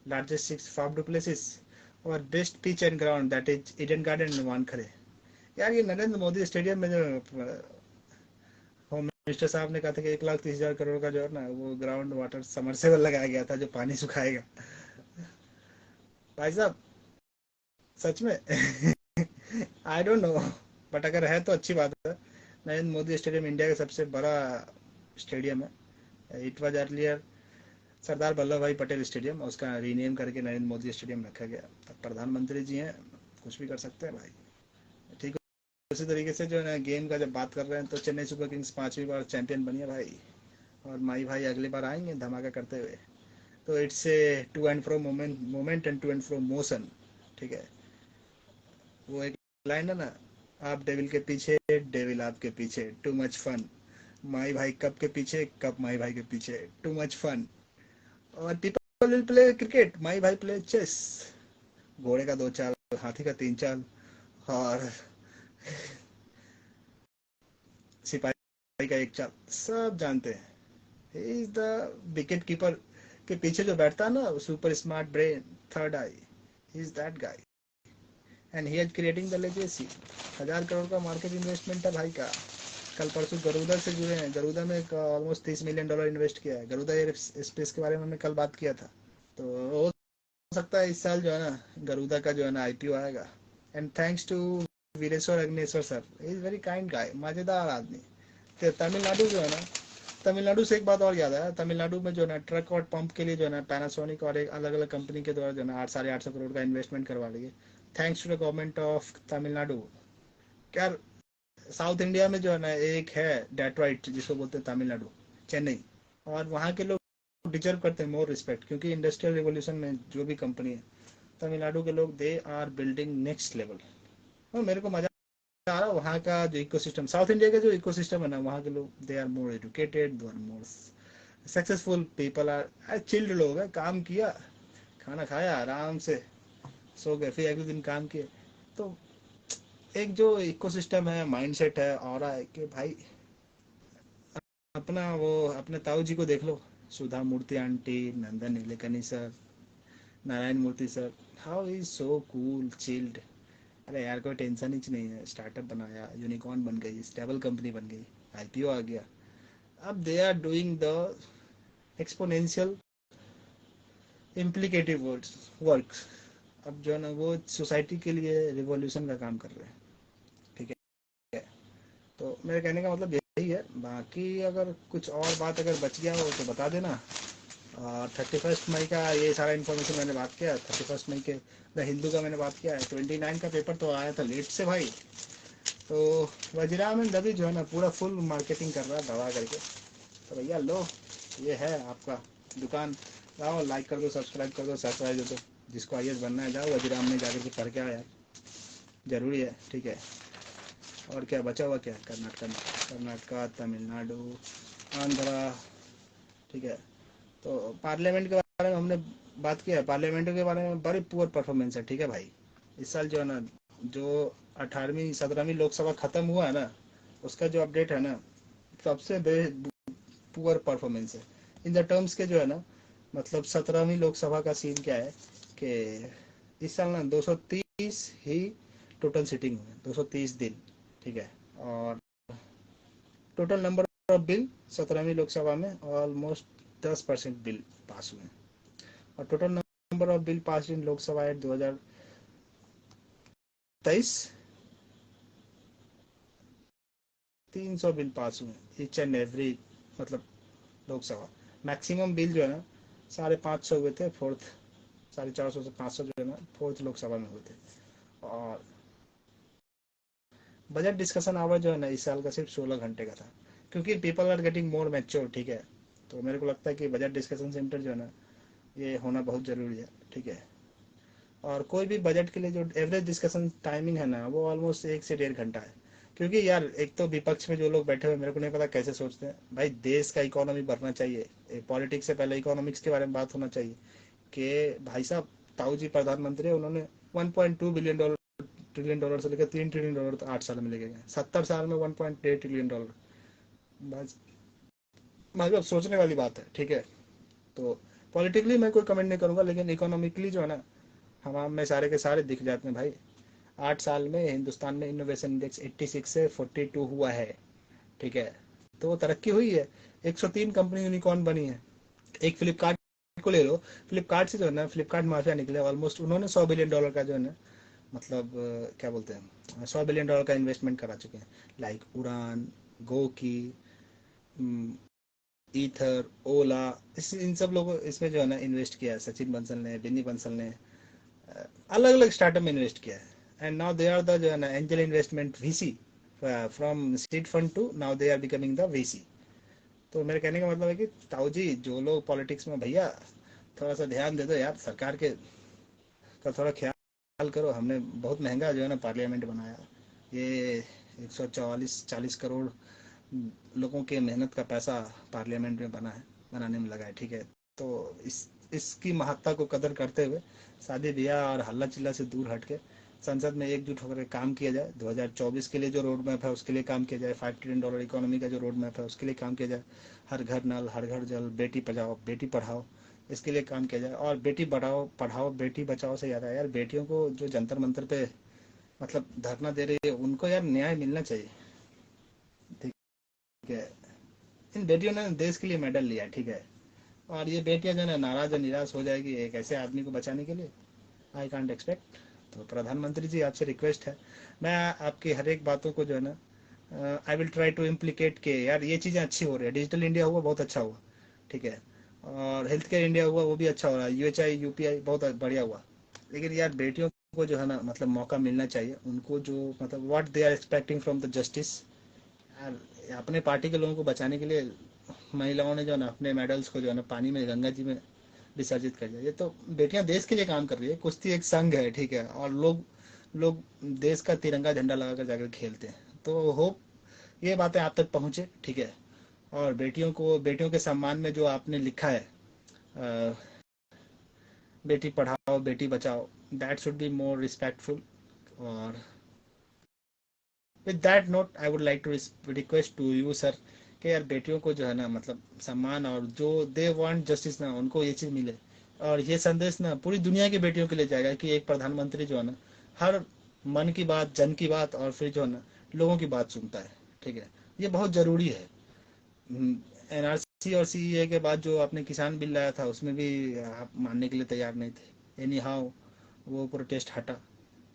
[SPEAKER 1] largest six Faf du Plessis, और best pitch and ground that is Eden Garden Wankhede. यार ये Narendra Modi stadium में जो home minister साहब ने कहा था कि 1,30,000 करोड़ का जो है ना वो ग्राउंड वाटर समरसेबल लगाया गया था जो पानी सुखाएगा। भाई साहब सच में। आई डोंट नो, बट अगर है तो अच्छी बात है। नरेंद्र मोदी स्टेडियम इंडिया का सबसे बड़ा स्टेडियम है। It was earlier Sardar Vallabh भाई पटेल स्टेडियम, उसका रीनेम करके नरेंद्र मोदी स्टेडियम रखा गया। अब प्रधानमंत्री जी हैं, कुछ भी कर सकते हैं भाई। ठीक है। उसी तरीके से जो है ना गेम का जब बात कर रहे हैं तो चेन्नई सुपर किंग्स 5वीं बार चैंपियन बनी है भाई। और माई भाई अगली बार आएंगे धमाका करते हुए। तो it's a to and fro moment, moment and to and fro motion, ठीक है। वो एक लाइन है ना, आप डेविल के पीछे, डेविल आपके पीछे, टू मच फन। माई भाई कप के पीछे, कप माई भाई के पीछे, टू मच फन। और पीपल विल प्ले क्रिकेट, माई भाई प्ले चेस। घोड़े का 2 चाल, हाथी का 3 चाल, और सिपाही का 1 चाल, सब जानते हैं। He is the wicket keeper के पीछे जो बैठता है ना, super smart brain, third I, he is that guy and he is creating the legacy. 1,000 crore का मार्केट इन्वेस्टमेंट है भाई का। कल परसों गरुदा से जुड़े हैं, गरुदा में ऑलमोस्ट $30 मिलियन इन्वेस्ट किया है। गरुदा एयर स्पेस के बारे में हमने कल बात किया था। तो हो सकता है इस साल जो है ना गरुदा का जो है ना आईपीओ आएगा। And thanks to Vireshwar Agneshwar sir, is very kind guy, मजेदार आदमी। तो तमिलनाडु जो है ना, तमिलनाडु से एक बात और याद आया, तमिलनाडु में जो है ना ट्रक और पंप के लिए जो है ना पैनासोनिक और एक अलग अलग कंपनी के द्वारा जो है ना 800-850 करोड़ का इन्वेस्टमेंट करवा लिए, thanks to the government of Tamil Nadu. क्या साउथ इंडिया में जो है ना एक है डेट्रॉइट जिसको बोलते हैं तमिलनाडु, चेन्नई। और वहाँ के लोग डिजर्व करते हैं मोर रिस्पेक्ट, क्योंकि इंडस्ट्रियल रिवोल्यूशन में जो भी कंपनी है, तमिलनाडु के लोग they are building next level. और मेरे को मजा आ रहा है वहाँ का जो इकोसिस्टम, साउथ इंडिया का जो इकोसिस्टम है ना, वहाँ के लोग they are more educated, they are more successful people, are chilled लोग हैं। काम किया, खाना खाया, आराम से सो गए, फिर अगले दिन काम किए। तो एक जो इकोसिस्टम है, माइंडसेट है, और है कि भाई अपना वो अपने ताऊ जी को देख लो, Sudha Murthy aunty, Nandan Nilekani sir, Narayana Murthy sir, how is so cool chilled. अरे यार कोई टेंशन ही नहीं है, स्टार्टअप बनाया, यूनिकॉर्न बन गई, स्टेबल कंपनी बन गई, आईपीओ आ गया। अब they are doing the exponential implicative work. अब जो है ना वो सोसाइटी के लिए रिवॉल्यूशन का काम कर रहे हैं, ठीक है। तो मेरे कहने का मतलब यही है। बाकी अगर कुछ और बात अगर बच गया हो तो बता देना। और 31 मई का ये सारा इन्फॉर्मेशन मैंने बात किया। 31 मई के द हिंदू का मैंने बात किया है। 29 का पेपर तो आया था लेट से भाई। तो वजीरा में दबी जो है ना पूरा फुल मार्केटिंग कर रहा है दवा करके। तो भैया लो, ये है आपका दुकान, जाओ लाइक कर दो, सब्सक्राइब कर दो, सब्सक्राइब दो। जिसको आईएएस बनना है जाओ वजीराम में जाकर के पढ़ के आओ यार, जरूरी है, ठीक है। और क्या बचा हुआ, क्या कर्नाटका में, कर्नाटका, तमिलनाडु, आंध्रा, ठीक है। तो पार्लियामेंट के बारे में हमने बात किया है। पार्लियामेंट के बारे में बड़ी पुअर परफॉर्मेंस है, ठीक है भाई। इस साल जो है ना, जो 18वीं 17वीं लोकसभा खत्म हुआ है ना, उसका जो अपडेट है ना, सबसे पुअर परफॉर्मेंस है इन द टर्म्स के जो है ना, मतलब 17वीं लोकसभा का सीन क्या है कि इस साल ना 230 ही टोटल सीटिंग हुई, 230 दिन, ठीक है। और टोटल नंबर ऑफ बिल 17वीं लोकसभा में ऑलमोस्ट 10% बिल पास हुए। और total number of bill pass in Lok Sabha at 2023, 300 bill pass हुए ईच एंड एवरी, मतलब लोकसभा। मैक्सिमम बिल जो है ना 550 हुए थे फोर्थ, 450 से 500 जो है ना फोर्थ लोकसभा में हुए थे। और बजट डिस्कशन आवर जो है ना इस साल का सिर्फ 16 घंटे का था, क्योंकि people are getting more mature, ठीक है। तो मेरे को लगता है कि बजट डिस्कशन सेंटर जो है ना ये होना बहुत जरूरी है, ठीक है। और कोई भी बजट के लिए जो एवरेज डिस्कशन टाइमिंग है ना वो ऑलमोस्ट 1 से 1.5 घंटा है। क्योंकि यार एक तो विपक्ष में जो लोग बैठे हुए मेरे को नहीं पता कैसे सोचते हैं भाई, देश का इकोनॉमी बढ़ना चाहिए, पॉलिटिक्स से पहले इकोनॉमिक्स के बारे में बात होना चाहिए। कि भाई साहब ताऊ जी प्रधानमंत्री है, उन्होंने 1.2 ट्रिलियन डॉलर से लेकर 3 ट्रिलियन डॉलर तो 8 साल में लेके गए, 70 साल में 1.8 ट्रिलियन डॉलर। बस मतलब सोचने वाली बात है, ठीक है। तो पॉलिटिकली मैं कोई कमेंट नहीं करूंगा, लेकिन इकोनॉमिकली जो है ना हम में सारे के सारे दिख जाते हैं भाई। 8 साल में हिंदुस्तान में इनोवेशन इंडेक्स 86 से 42 हुआ है, ठीक है। तो वो तरक्की हुई है। 103 कंपनी यूनिकॉर्न बनी है। एक फ्लिपकार्ट को ले लो, फ्लिपकार्ट से जो है ना फ्लिपकार्ट माफिया निकले, ऑलमोस्ट उन्होंने 100 बिलियन डॉलर का जो है ना मतलब क्या बोलते हैं 100 बिलियन डॉलर का इन्वेस्टमेंट करा चुके हैं। लाइक उड़ान, गो की, ईथर, ओला, इन सब लोगों इसमें जो है ना इन्वेस्ट किया है। सचिन बंसल ने, बिन्नी बंसल ने अलग अलग स्टार्टअप में इन्वेस्ट किया है। And now they are the जो है ना angel investment VC, from street fund to now they are becoming the VC. तो मेरे कहने का मतलब है कि ताऊ जी जो लोग पॉलिटिक्स में, भैया थोड़ा सा ध्यान दे दो यार, सरकार के का थोड़ा ख्याल करो। हमने बहुत महंगा जो है ना पार्लियामेंट बनाया, ये 144-40 करोड़ लोगों के मेहनत का पैसा पार्लियामेंट में बना है, बनाने में लगा है, ठीक है। तो इसकी महत्ता को कदर करते हुए शादी ब्याह और हल्ला चिल्ला से दूर हटके संसद में एकजुट होकर काम किया जाए। 2024 के लिए जो रोड मैप है उसके लिए काम किया जाए। $5 ट्रिलियन इकोनॉमी का जो रोड मैप है उसके लिए काम किया जाए। हर घर नल, हर घर जल, बेटी बचाओ बेटी पढ़ाओ, इसके लिए काम किया जाए। और बेटी बढ़ाओ पढ़ाओ बेटी बचाओ से याद आया यार, बेटियों को जो जंतर मंतर पे मतलब धरना दे रही है उनको यार न्याय मिलना चाहिए, ठीक है। इन बेटियों ने देश के लिए मेडल लिया, ठीक है। और ये बेटियां जो है नाराज और निराश हो जाएगी एक ऐसे आदमी को बचाने के लिए, आई कांट एक्सपेक्ट। तो प्रधानमंत्री जी आपसे रिक्वेस्ट है, मैं आपकी हर एक बातों को जो है ना I will try to implicate के यार ये चीज़ें अच्छी हो रही है। डिजिटल इंडिया हुआ बहुत अच्छा हुआ, ठीक है। और हेल्थ केयर इंडिया हुआ वो भी अच्छा हो रहा है। यूएचआई यूपीआई बहुत बढ़िया हुआ। लेकिन यार बेटियों को जो है ना मतलब मौका मिलना चाहिए उनको, जो मतलब what they are expecting from the justice. यार अपने पार्टी के लोगों को बचाने के लिए महिलाओं ने जो है ना अपने मेडल्स को जो है ना पानी में, गंगा जी में विसर्जित कर दिया। ये तो बेटियां देश के लिए काम कर रही है। कुश्ती एक संघ है, ठीक है। और लोग लोग देश का तिरंगा झंडा लगाकर जाकर खेलते हैं। तो होप ये बातें आप तक पहुंचे, ठीक है। और बेटियों के सम्मान में जो आपने लिखा है बेटी पढ़ाओ बेटी बचाओ, that should be more respectful. और with that note I would like to request to you sir कि यार बेटियों को जो है ना मतलब सम्मान, और जो दे वांट जस्टिस ना उनको ये चीज़ मिले। और ये संदेश ना पूरी दुनिया की बेटियों के लिए जाएगा कि एक प्रधानमंत्री जो है ना हर मन की बात, जन की बात, और फिर जो है ना लोगों की बात सुनता है, ठीक है। ये बहुत ज़रूरी है। एनआरसी और सीईए के बाद जो आपने किसान बिल लाया था उसमें भी आप मानने के लिए तैयार नहीं थे। एनी हाउ वो प्रोटेस्ट हटा,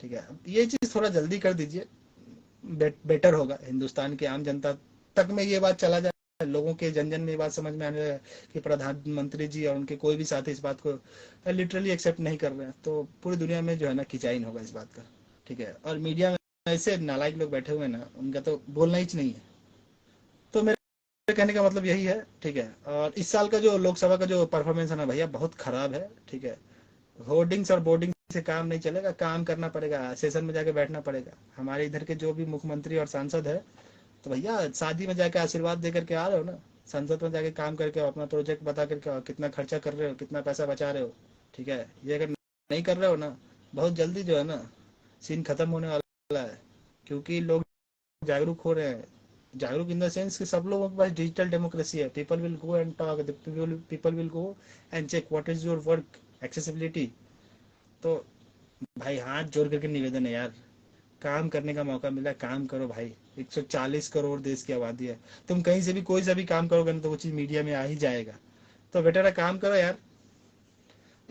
[SPEAKER 1] ठीक है। ये चीज़ थोड़ा जल्दी कर दीजिए, बेटर होगा। हिंदुस्तान की आम जनता तक में ये बात चला जाए, लोगों के जन जन में ये बात समझ में आने लगे कि प्रधानमंत्री जी और उनके कोई भी साथी इस बात को लिटरली एक्सेप्ट नहीं कर रहे हैं, तो पूरी दुनिया में जो है ना खिंचाइन होगा इस बात का, ठीक है। और मीडिया में ऐसे नालायक लोग बैठे हुए हैं ना, उनका तो बोलना ही नहीं है। तो मेरे कहने का मतलब यही है, ठीक है। और इस साल का जो लोकसभा का जो परफॉर्मेंस है ना भैया बहुत खराब है, ठीक है। होर्डिंग्स और बोर्डिंग से काम नहीं चलेगा, काम करना पड़ेगा, सेशन में जाके बैठना पड़ेगा। हमारे इधर के जो भी मुख्यमंत्री और सांसद है, तो भैया शादी में जाके आशीर्वाद दे करके आ रहे हो ना, संसद में जाके काम करके आओ, अपना प्रोजेक्ट बता करके आओ, कितना खर्चा कर रहे हो, कितना पैसा बचा रहे हो, ठीक है। ये अगर नहीं कर रहे हो ना, बहुत जल्दी जो है ना सीन खत्म होने वाला है। क्योंकि लोग जागरूक हो रहे हैं,
[SPEAKER 2] जागरूक इन द सेंस कि सब लोगों के पास डिजिटल डेमोक्रेसी है, people will go and talk, people will go and check what is your work accessibility. तो भाई हाथ जोड़ करके निवेदन है यार, काम करने का मौका मिला, काम करो भाई। 140 करोड़ देश की आबादी है, तुम कहीं से भी कोई सा भी काम करोगे ना तो वो चीज मीडिया में आ ही जाएगा। तो बेटा काम करो यार।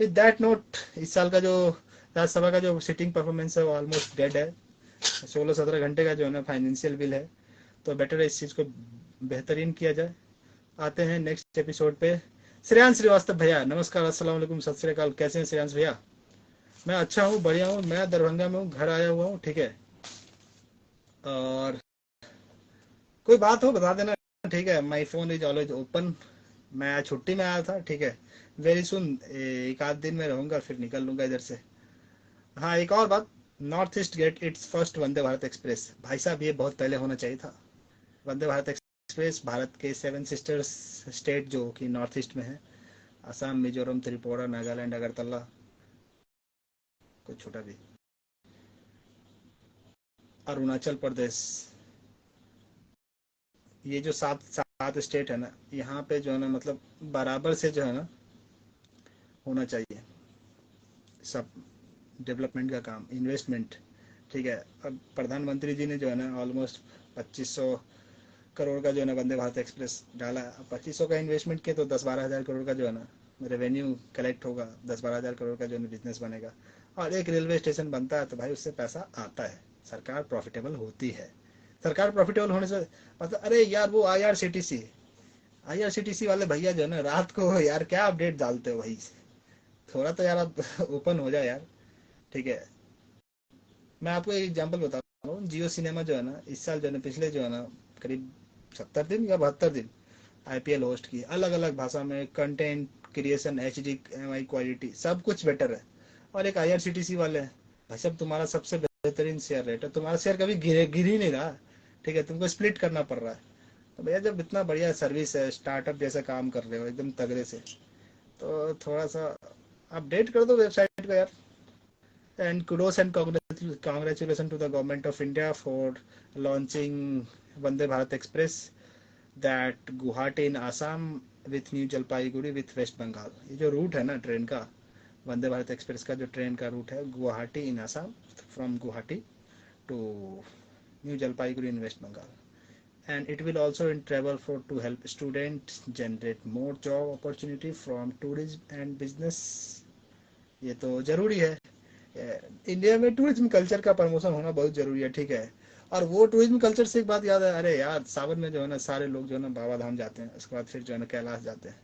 [SPEAKER 2] विद दैट नोट, इस साल का जो राज्यसभा का जो सिटिंग परफॉर्मेंस है वो ऑलमोस्ट डेड है। 16-17 घंटे का जो है ना फाइनेंशियल बिल है, तो बेटर है इस चीज को बेहतरीन किया जाए। आते हैं नेक्स्ट एपिसोड पे। श्रेयांश श्रीवास्तव भैया नमस्कार, अस्सलाम वालेकुम, सत श्री अकाल, कैसे हैं श्रेयांश भैया? मैं अच्छा हूँ, बढ़िया हूँ, मैं दरभंगा में हूँ, घर आया हुआ हूँ, ठीक है। और कोई बात हो बता देना, ठीक है। My phone is always open. मैं आज छुट्टी में आया था, ठीक है। वेरी सुन, एक आध दिन में रहूंगा फिर निकल लूंगा इधर से। हाँ एक और बात, North East get its first Vande Bharat express. भाई साहब ये बहुत पहले होना चाहिए था। वंदे भारत एक्सप्रेस भारत के 7 सिस्टर्स स्टेट जो कि नॉर्थ ईस्ट में है, असम, मिजोरम, त्रिपुरा, नागालैंड, अगरतला, कुछ छोटा भी, अरुणाचल प्रदेश, ये जो सात सात स्टेट है ना, यहाँ पे जो है ना मतलब बराबर से जो है ना होना चाहिए सब डेवलपमेंट का काम, इन्वेस्टमेंट, ठीक है। अब प्रधानमंत्री जी ने जो है ना ऑलमोस्ट 2500 करोड़ का जो है ना वंदे भारत एक्सप्रेस डाला। अब 2500 का इन्वेस्टमेंट किया तो 10-12 हज़ार करोड़ का जो है ना रेवेन्यू कलेक्ट होगा, 10-12 हज़ार करोड़ का जो है बिजनेस बनेगा। और एक रेलवे स्टेशन बनता है तो भाई उससे पैसा आता है, सरकार प्रॉफिटेबल होती है। सरकार प्रॉफिटेबल होने से मतलब, अरे यार वो आईआरसीटीसी वाले भैया जो है ना रात को यार क्या अपडेट डालते हो भाई, थोड़ा तो यार आप ओपन हो जाए यार, ठीक है। मैं आपको एक एग्जांपल बता रहा हूँ, जियो सिनेमा जो है ना इस साल जो है ना, पिछले जो है ना करीब 70 दिन या 72 दिन आईपीएल होस्ट की, अलग अलग भाषा में, कंटेंट क्रिएशन, HDMI क्वालिटी, सब कुछ बेटर है। और एक आईआरसीटीसी वाले हैं, भाई साहब तुम्हारा सबसे बेहतरीन शेयर रेट है, तुम्हारा शेयर कभी गिर ही नहीं रहा, ठीक है, तुमको स्प्लिट करना पड़ रहा है। तो भैया जब इतना बढ़िया सर्विस है, स्टार्टअप जैसा काम कर रहे हो एकदम तगड़े से, तो थोड़ा सा अपडेट कर दो वेबसाइट को यार। And kudos and congratulations to the government of India for launching Vande Bharat Express, that Guwahati in Assam with New Jalpaiguri with West Bengal। ये जो रूट है ना ट्रेन का, वंदे भारत एक्सप्रेस का जो ट्रेन का रूट है, Guwahati in Assam, from Guwahati to New Jalpaiguri in West Bengal. And it will also in travel for to help students generate more job opportunity from tourism and business। ये तो जरूरी है, इंडिया में टूरिज्म कल्चर का प्रमोशन होना बहुत जरूरी है, ठीक है। और वो टूरिज्म कल्चर से एक बात याद है, अरे यार सावन में जो है ना सारे लोग जो है ना बाबा धाम जाते हैं, उसके बाद फिर जो है ना कैलाश जाते हैं।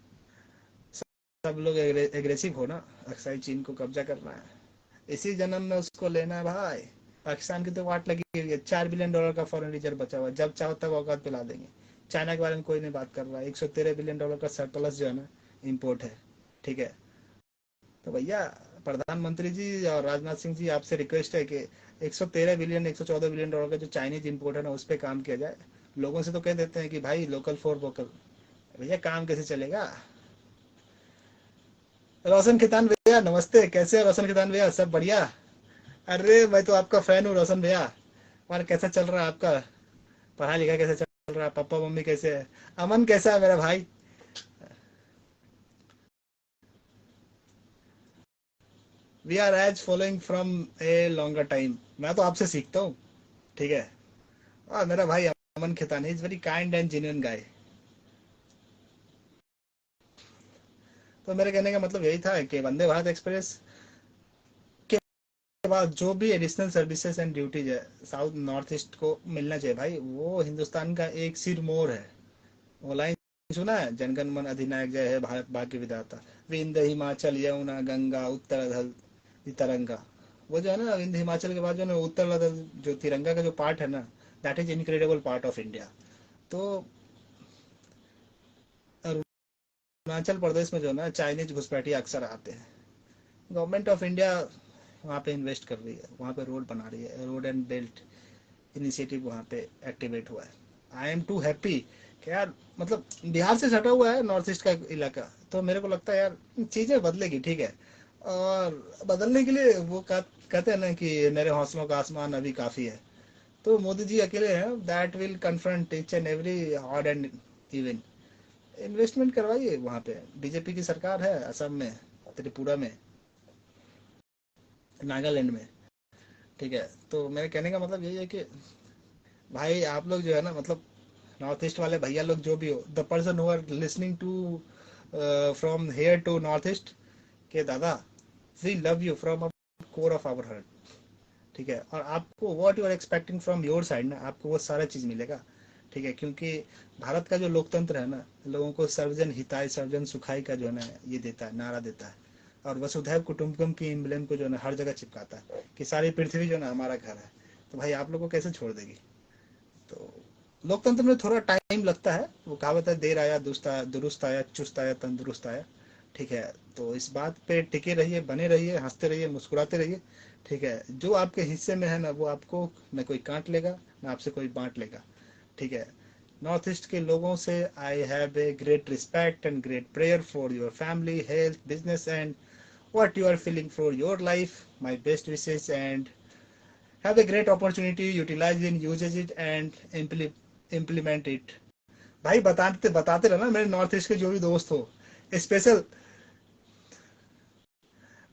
[SPEAKER 2] सब लोग एग्रेसिव हो ना, अक्साई चीन को कब्जा करना है, इसी जन्म में उसको लेना है भाई। पाकिस्तान की तो वाट लगी हुई है, $4 बिलियन का फॉरेन रिजर्व बचा हुआ है, जब चाहो तब औकात पिला देंगे। चाइना के बारे में कोई नहीं बात कर रहा है, $113 बिलियन का सरप्लस जो है ना इम्पोर्ट है, ठीक है। तो भैया प्रधानमंत्री जी और राजनाथ सिंह जी आपसे रिक्वेस्ट है कि 113 बिलियन $114 बिलियन का जो चाइनीज इंपोर्ट है ना उस पर काम किया जाए। लोगों से तो कह देते हैं कि भाई लोकल फॉर वोकल, भैया काम कैसे चलेगा। रोशन खेतान भैया नमस्ते, कैसे है रोशन खेतान भैया, सब बढ़िया? अरे मैं तो आपका फैन हूँ रोशन भैया। और कैसा चल रहा है आपका, पढ़ाई लिखाई कैसे चल रहा है, पापा मम्मी कैसे है, अमन कैसा है मेरा भाई? We are as following from a longer time, मैं तो आपसे सीखता हूँ, ठीक है। और मेरा भाई Aman Khetan is very kind and genuine guy. तो मेरे कहने का मतलब यही था कि वंदे भारत एक्सप्रेस के बाद जो भी एडिशनल सर्विसेज एंड ड्यूटीज है साउथ नॉर्थ ईस्ट को मिलना चाहिए भाई, वो हिंदुस्तान का एक सिर मोर है। वो लाइन सुना है, जनगण मन अधिनायक जय है भारत भाग्य विधाता, विंध्य हिमाचल यमुना गंगा उत्तराधल तिरंगा। वो जो है ना विंध्य हिमाचल के बाद जो है ना उत्तराधल जो तिरंगा का जो पार्ट है ना, that is incredible part of India. तो अरुणाचल प्रदेश में जो है ना चाइनीज घुसपैठिए अक्सर आते हैं। गवर्नमेंट ऑफ इंडिया वहाँ पे इन्वेस्ट कर रही है, वहाँ पे रोड बना रही है, रोड एंड बेल्ट इनिशिएटिव वहाँ पे एक्टिवेट हुआ है। आई एम टू हैप्पी कि यार मतलब बिहार से सटा हुआ है नॉर्थ ईस्ट का इलाका, तो मेरे को लगता है यार चीज़ें बदलेगी, ठीक है। और बदलने के लिए वो कहते हैं ना कि मेरे हौसलों का आसमान अभी काफ़ी है। तो मोदी जी अकेले हैं, that will confront each and every odd and even. Investment करवाइए वहां पे, बीजेपी की सरकार है असम में, त्रिपुरा में, नागालैंड में, ठीक है। तो मेरे कहने का मतलब यही है कि भाई आप लोग जो है ना, मतलब नॉर्थ ईस्ट वाले भैया लोग जो भी हो, the person who are listening to from here to north East, के दादा we love you from core of our heart, ठीक है। और आपको what you are expecting from your side ना, आपको वो सारा चीज मिलेगा, ठीक है। क्योंकि भारत का जो लोकतंत्र है ना, लोगों को सर्वजन हिताय सर्वजन सुखाय का जो है ना ये देता है, नारा देता है। और वसुधैव कुटुंबकम की एम्बलम को जो है ना हर जगह चिपकाता है कि सारी पृथ्वी जो है ना हमारा घर है। तो भाई आप लोग को कैसे छोड़ देगी। तो लोकतंत्र में थोड़ा टाइम लगता है, वो कहावत है देर आया दुरुस्त आया चुस्त आया तंदुरुस्त आया, ठीक है। तो इस बात पे टिके रहिए, बने रहिए, हंसते रहिए, मुस्कुराते रहिए, ठीक है। जो आपके हिस्से में है ना वो आपको न कोई काट लेगा न आपसे कोई बांट लेगा, ठीक है। नॉर्थ ईस्ट के लोगों से I have a great respect and great prayer for your family, health, business and what you are feeling for your life. My best wishes and have a great opportunity, utilize it, use it and implement it. भाई बताते बताते रहना मेरे north East के जो भी दोस्त हो, special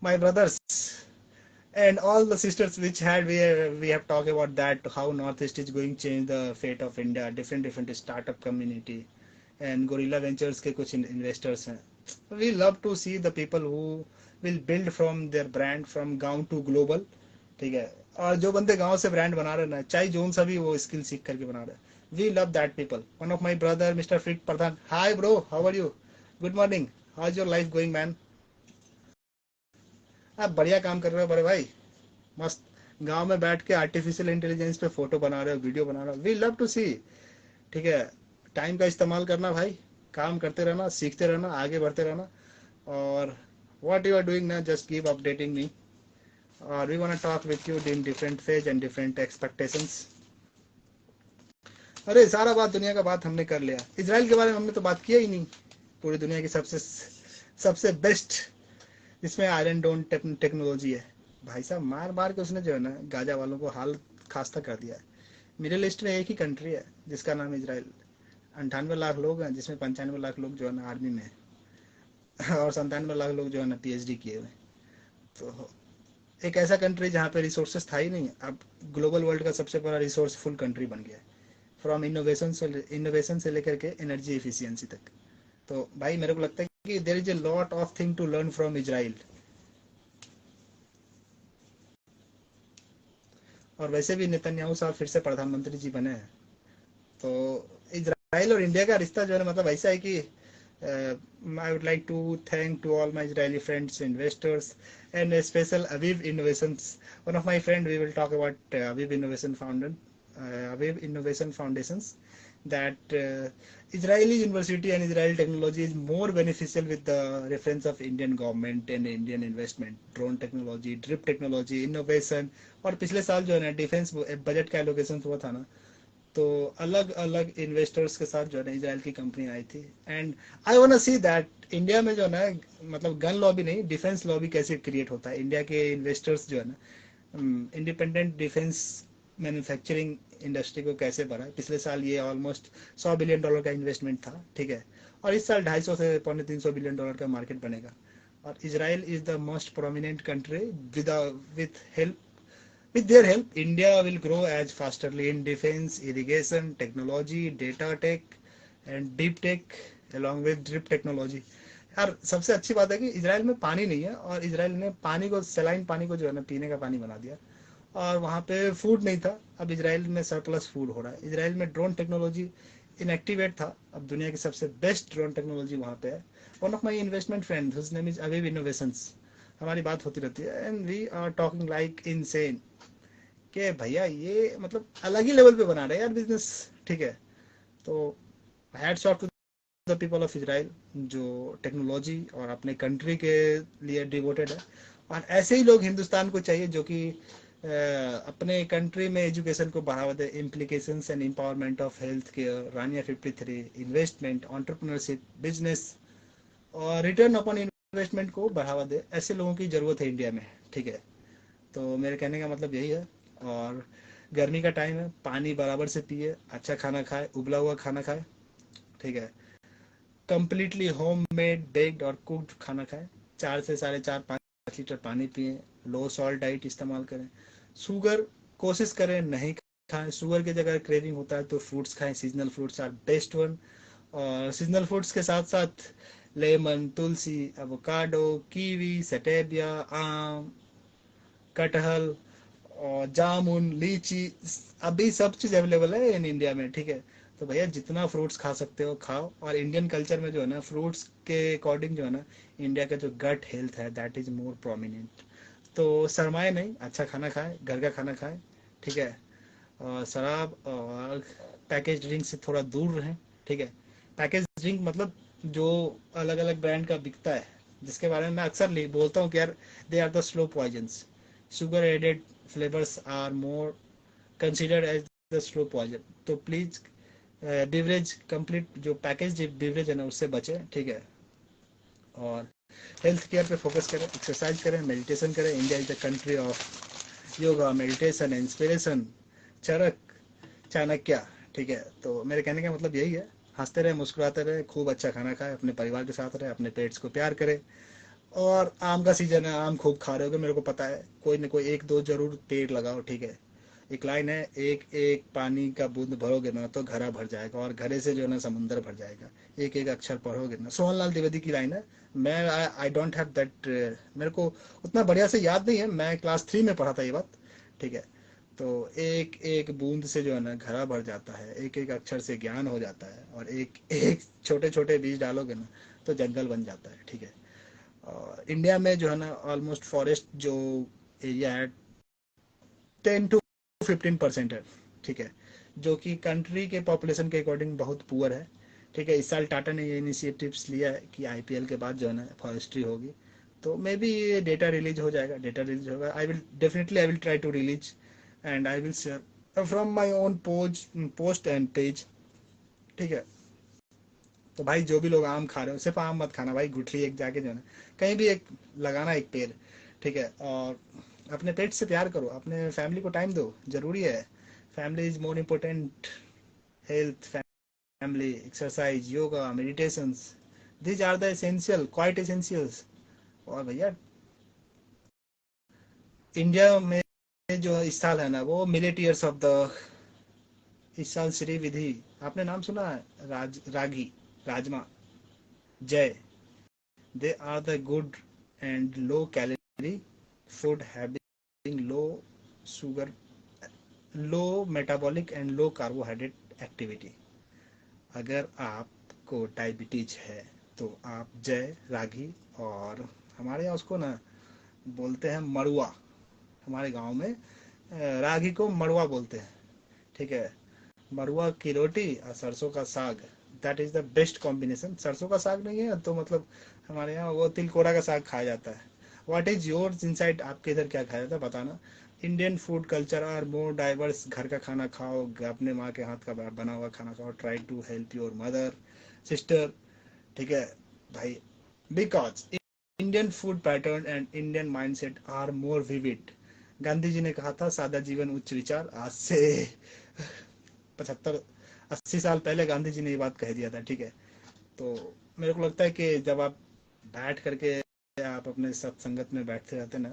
[SPEAKER 2] my brothers and all the sisters which had we have talked about that how northeast is going to change the fate of India, different startup community and gorilla ventures के कुछ investors हैं। We love to see the people who will build from their brand from गांव to global, ठीक है। और जो बंदे गांव से ब्रांड बना रहे ना, चाहे जोन सा भी वो स्किल सीख करके बना रहे, we love that people. One of my brother mister फ्रिक Pradhan, hi bro, how are you, good morning, how is your life going man. आप बढ़िया काम कर रहे हो बड़े भाई, मस्त। गांव में बैठ के आर्टिफिशियल इंटेलिजेंस पे फोटो बना रहे हो, वीडियो बना रहे हो, वी लव टू सी, ठीक है। टाइम का इस्तेमाल करना भाई, काम करते रहना, सीखते रहना, आगे बढ़ते रहना। और what you are doing now, just keep updating me, or we want to talk with you in different phase and different expectations। अरे सारा बात दुनिया का बात हमने कर लिया, इसराइल के बारे में हमने तो बात किया ही नहीं। पूरी दुनिया की सबसे सबसे बेस्ट, जिसमें आयरन डोन टेक्नोलॉजी है, भाई साहब मार मार के उसने जो है ना गाजा वालों को हाल खास्ता कर दिया है। मिडिल ईस्ट में एक ही कंट्री है जिसका नाम इसराइल, 98 लाख लोग हैं जिसमें 95 लाख लोग जो है ना आर्मी में है और 97 लाख लोग जो है ना पीएचडी किए हुए। तो एक ऐसा कंट्री जहाँ पे रिसोर्सेस था ही नहीं, अब ग्लोबल वर्ल्ड का सबसे बड़ा रिसोर्सफुल कंट्री बन गया है, फ्रॉम इनोवेशन से लेकर के एनर्जी एफिशिएंसी तक। तो भाई मेरे को लगता है कि there is a lot of thing to learn from Israel. और वैसे भी नेतन्याहू साहब फिर से प्रधानमंत्री जी बने हैं। तो इजराइल और इंडिया का रिश्ता जो है मतलब ऐसा है कि I would like to thank to all my Israeli friends investors and special Aviv innovations, one of my friend, we will talk about Aviv innovation founder, Aviv innovation foundations, that Israeli university and Israeli technology is more beneficial with the reference of Indian government and Indian investment, drone technology, drip technology, innovation। और पिछले साल जो है ना defence budget का allocation हुआ था ना, तो अलग अलग इन्वेस्टर्स के साथ जो है ना इसराइल की कंपनी आई थी। And I want see that India में जो है ना मतलब गन लॉबी नहीं, डिफेंस लॉबी कैसे क्रिएट होता है। इंडिया के इन्वेस्टर्स जो है ना इंडिपेंडेंट डिफेंस मैन्युफैक्चरिंग इंडस्ट्री को कैसे बढ़ाए। पिछले साल ये ऑलमोस्ट $100 बिलियन का इन्वेस्टमेंट था, ठीक है। और इस साल 250 से $300 बिलियन का मार्केट बनेगा। और Israel is the most prominent country with help, with their help, India will grow as fasterly in defense, irrigation, technology, data tech and deep tech along with drip technology। यार सबसे अच्छी बात है कि Israel में पानी नहीं है और इसराइल ने पानी को, सलाइन पानी को जो है ना पीने का पानी बना दिया। और वहाँ पे फूड नहीं था, अब इसराइल में सरप्लस फूड हो रहा है। इसराइल में ड्रोन टेक्नोलॉजी इनएक्टिवेट था, अब दुनिया की सबसे बेस्ट ड्रोन टेक्नोलॉजी वहाँ पे है। One of my investment friend whose name is Aviv innovations, हमारी बात होती रहती है and we are talking like insane कि भैया ये मतलब अलग ही लेवल पे बना रहे हैं यार बिजनेस, ठीक है। तो hats off to the people of Israel जो टेक्नोलॉजी और अपने कंट्री के लिए डिवोटेड है। और ऐसे ही लोग हिंदुस्तान को चाहिए जो कि अपने कंट्री में एजुकेशन को बढ़ावा दे, implications and empowerment of health care, रानिया 53, इन्वेस्टमेंट, एंटरप्रेन्योरशिप, बिजनेस और रिटर्न अपॉन इन्वेस्टमेंट को बढ़ावा दे। ऐसे लोगों की जरूरत है इंडिया में, ठीक है। तो मेरे कहने का मतलब यही है। और गर्मी का टाइम है, पानी बराबर से पिए, अच्छा खाना खाए, उबला हुआ खाना खाए, ठीक है, कंप्लीटली होम मेड बेक्ड और कुक्ड खाना खाएं, 4 से 4.5 5 लीटर पानी पिए, लो सॉल्ट डाइट इस्तेमाल करें, शुगर कोशिश करें नहीं खाएं, शुगर की जगह क्रेविंग होता है तो फ्रूट्स खाएं, seasonal fruits are best one. और सीजनल फ्रूट्स के साथ साथ लेमन, तुलसी, एवोकाडो, कीवी, सटेबिया, आम, कटहल और जामुन, लीची, अभी सब चीज अवेलेबल है इन इंडिया में, ठीक है। तो भैया जितना फ्रूट्स खा सकते हो खाओ। और इंडियन कल्चर में जो है ना, फ्रूट्स के अकॉर्डिंग जो है ना, इंडिया का जो गट हेल्थ है दैट इज मोर प्रोमिनेंट। तो शरमाए नहीं, अच्छा खाना खाए, घर का खाना खाए, ठीक है। और शराब और पैकेज ड्रिंक से थोड़ा दूर रहें, ठीक है। पैकेज ड्रिंक मतलब जो अलग अलग ब्रांड का बिकता है, जिसके बारे में मैं अक्सर बोलता हूँ कि यार they are the slow poisons, sugar added flavors are more considered as the slow poison। तो प्लीज बिवरेज कंप्लीट जो पैकेज बिवरेज है ना उससे बचे, ठीक है। और हेल्थ केयर पे फोकस करें, एक्सरसाइज करें, मेडिटेशन करें। India is the country of yoga, meditation, inspiration, Charak, Chanakya, ठीक है। तो मेरे कहने का मतलब यही है, हंसते रहे, मुस्कुराते रहे, खूब अच्छा खाना खाए, अपने परिवार के साथ रहे, अपने पेट्स को प्यार करें। और आम का सीजन है, आम खूब खा रहे होगे मेरे को पता है, कोई न कोई एक दो जरूर पेड़ लगाओ, ठीक है। एक लाइन है, एक एक पानी का बूंद भरोगे ना तो घड़ा भर जाएगा, और घड़े से जो है ना समुंदर भर जाएगा। एक एक अक्षर पढ़ोगे ना, सोहनलाल द्विवेदी की लाइन है। मैं आई डोंट हैव दैट, मेरे को उतना बढ़िया से याद नहीं है, मैं क्लास 3 में पढ़ा था ये बात, ठीक है। तो एक एक बूंद से जो है ना घड़ा भर जाता है, एक एक अक्षर से ज्ञान हो जाता है, और एक एक छोटे छोटे बीज डालोगे ना तो जंगल बन जाता है, ठीक है। इंडिया में जो है ना ऑलमोस्ट फॉरेस्ट जो एरिया है 10 to 15% है, ठीक है, जो कि कंट्री के पॉपुलेशन के अकॉर्डिंग बहुत पुअर है, ठीक है। इस साल टाटा ने ये इनिशिएटिव्स लिया है कि आईपीएल के बाद जो है ना फॉरेस्ट्री होगी। तो मे बी ये डेटा रिलीज हो जाएगा, डेटा रिलीज होगा, I will try to release and I will share from my own post and page, ठीक है। तो भाई जो भी लोग आम खा रहे हो, सिर्फ आम मत खाना भाई, गुठली एक जाके जो है ना कहीं भी एक लगाना, एक पेड़, ठीक है। और अपने पेट से प्यार करो, अपने फैमिली को टाइम दो, जरूरी है। Family is more important. Health, family, exercise, yoga, meditation, these are the essential, quite essentials. और भैया इंडिया में जो इस साल है ना वो मिलेट ईयर्स ऑफ द, इस साल श्री विधि, आपने नाम सुना है, रागी, राजमा, जय, they are the good and low calorie food having low sugar, low metabolic and low carbohydrate activity। अगर आपको डायबिटीज है तो आप जय, रागी, और हमारे यहाँ उसको ना बोलते हैं मड़ुआ, हमारे गांव में रागी को मड़ुआ बोलते हैं, ठीक है। मड़ुआ की रोटी और सरसों का साग, that is the best combination. सरसों का साग नहीं है तो मतलब हमारे यहाँ वो तिलकोरा का साग खाया जाता है। व्हाट इज योर्स इनसाइड, आपके इधर क्या खाया जाता है बताना। Indian food culture are more diverse, घर का खाना खाओ, अपने माँ के हाथ का बना हुआ खाना खाओ, try to help your mother, sister, ठीक है भाई। Because Indian food pattern and Indian mindset are more vivid. Gandhi ji ने कहा था सादा जीवन उच्च विचार, आज से 75 80 साल पहले गांधी जी ने ये बात कह दिया था, ठीक है। तो मेरे को लगता है कि जब आप बैठ करके आप अपने सत्संगत में बैठते रहते ना,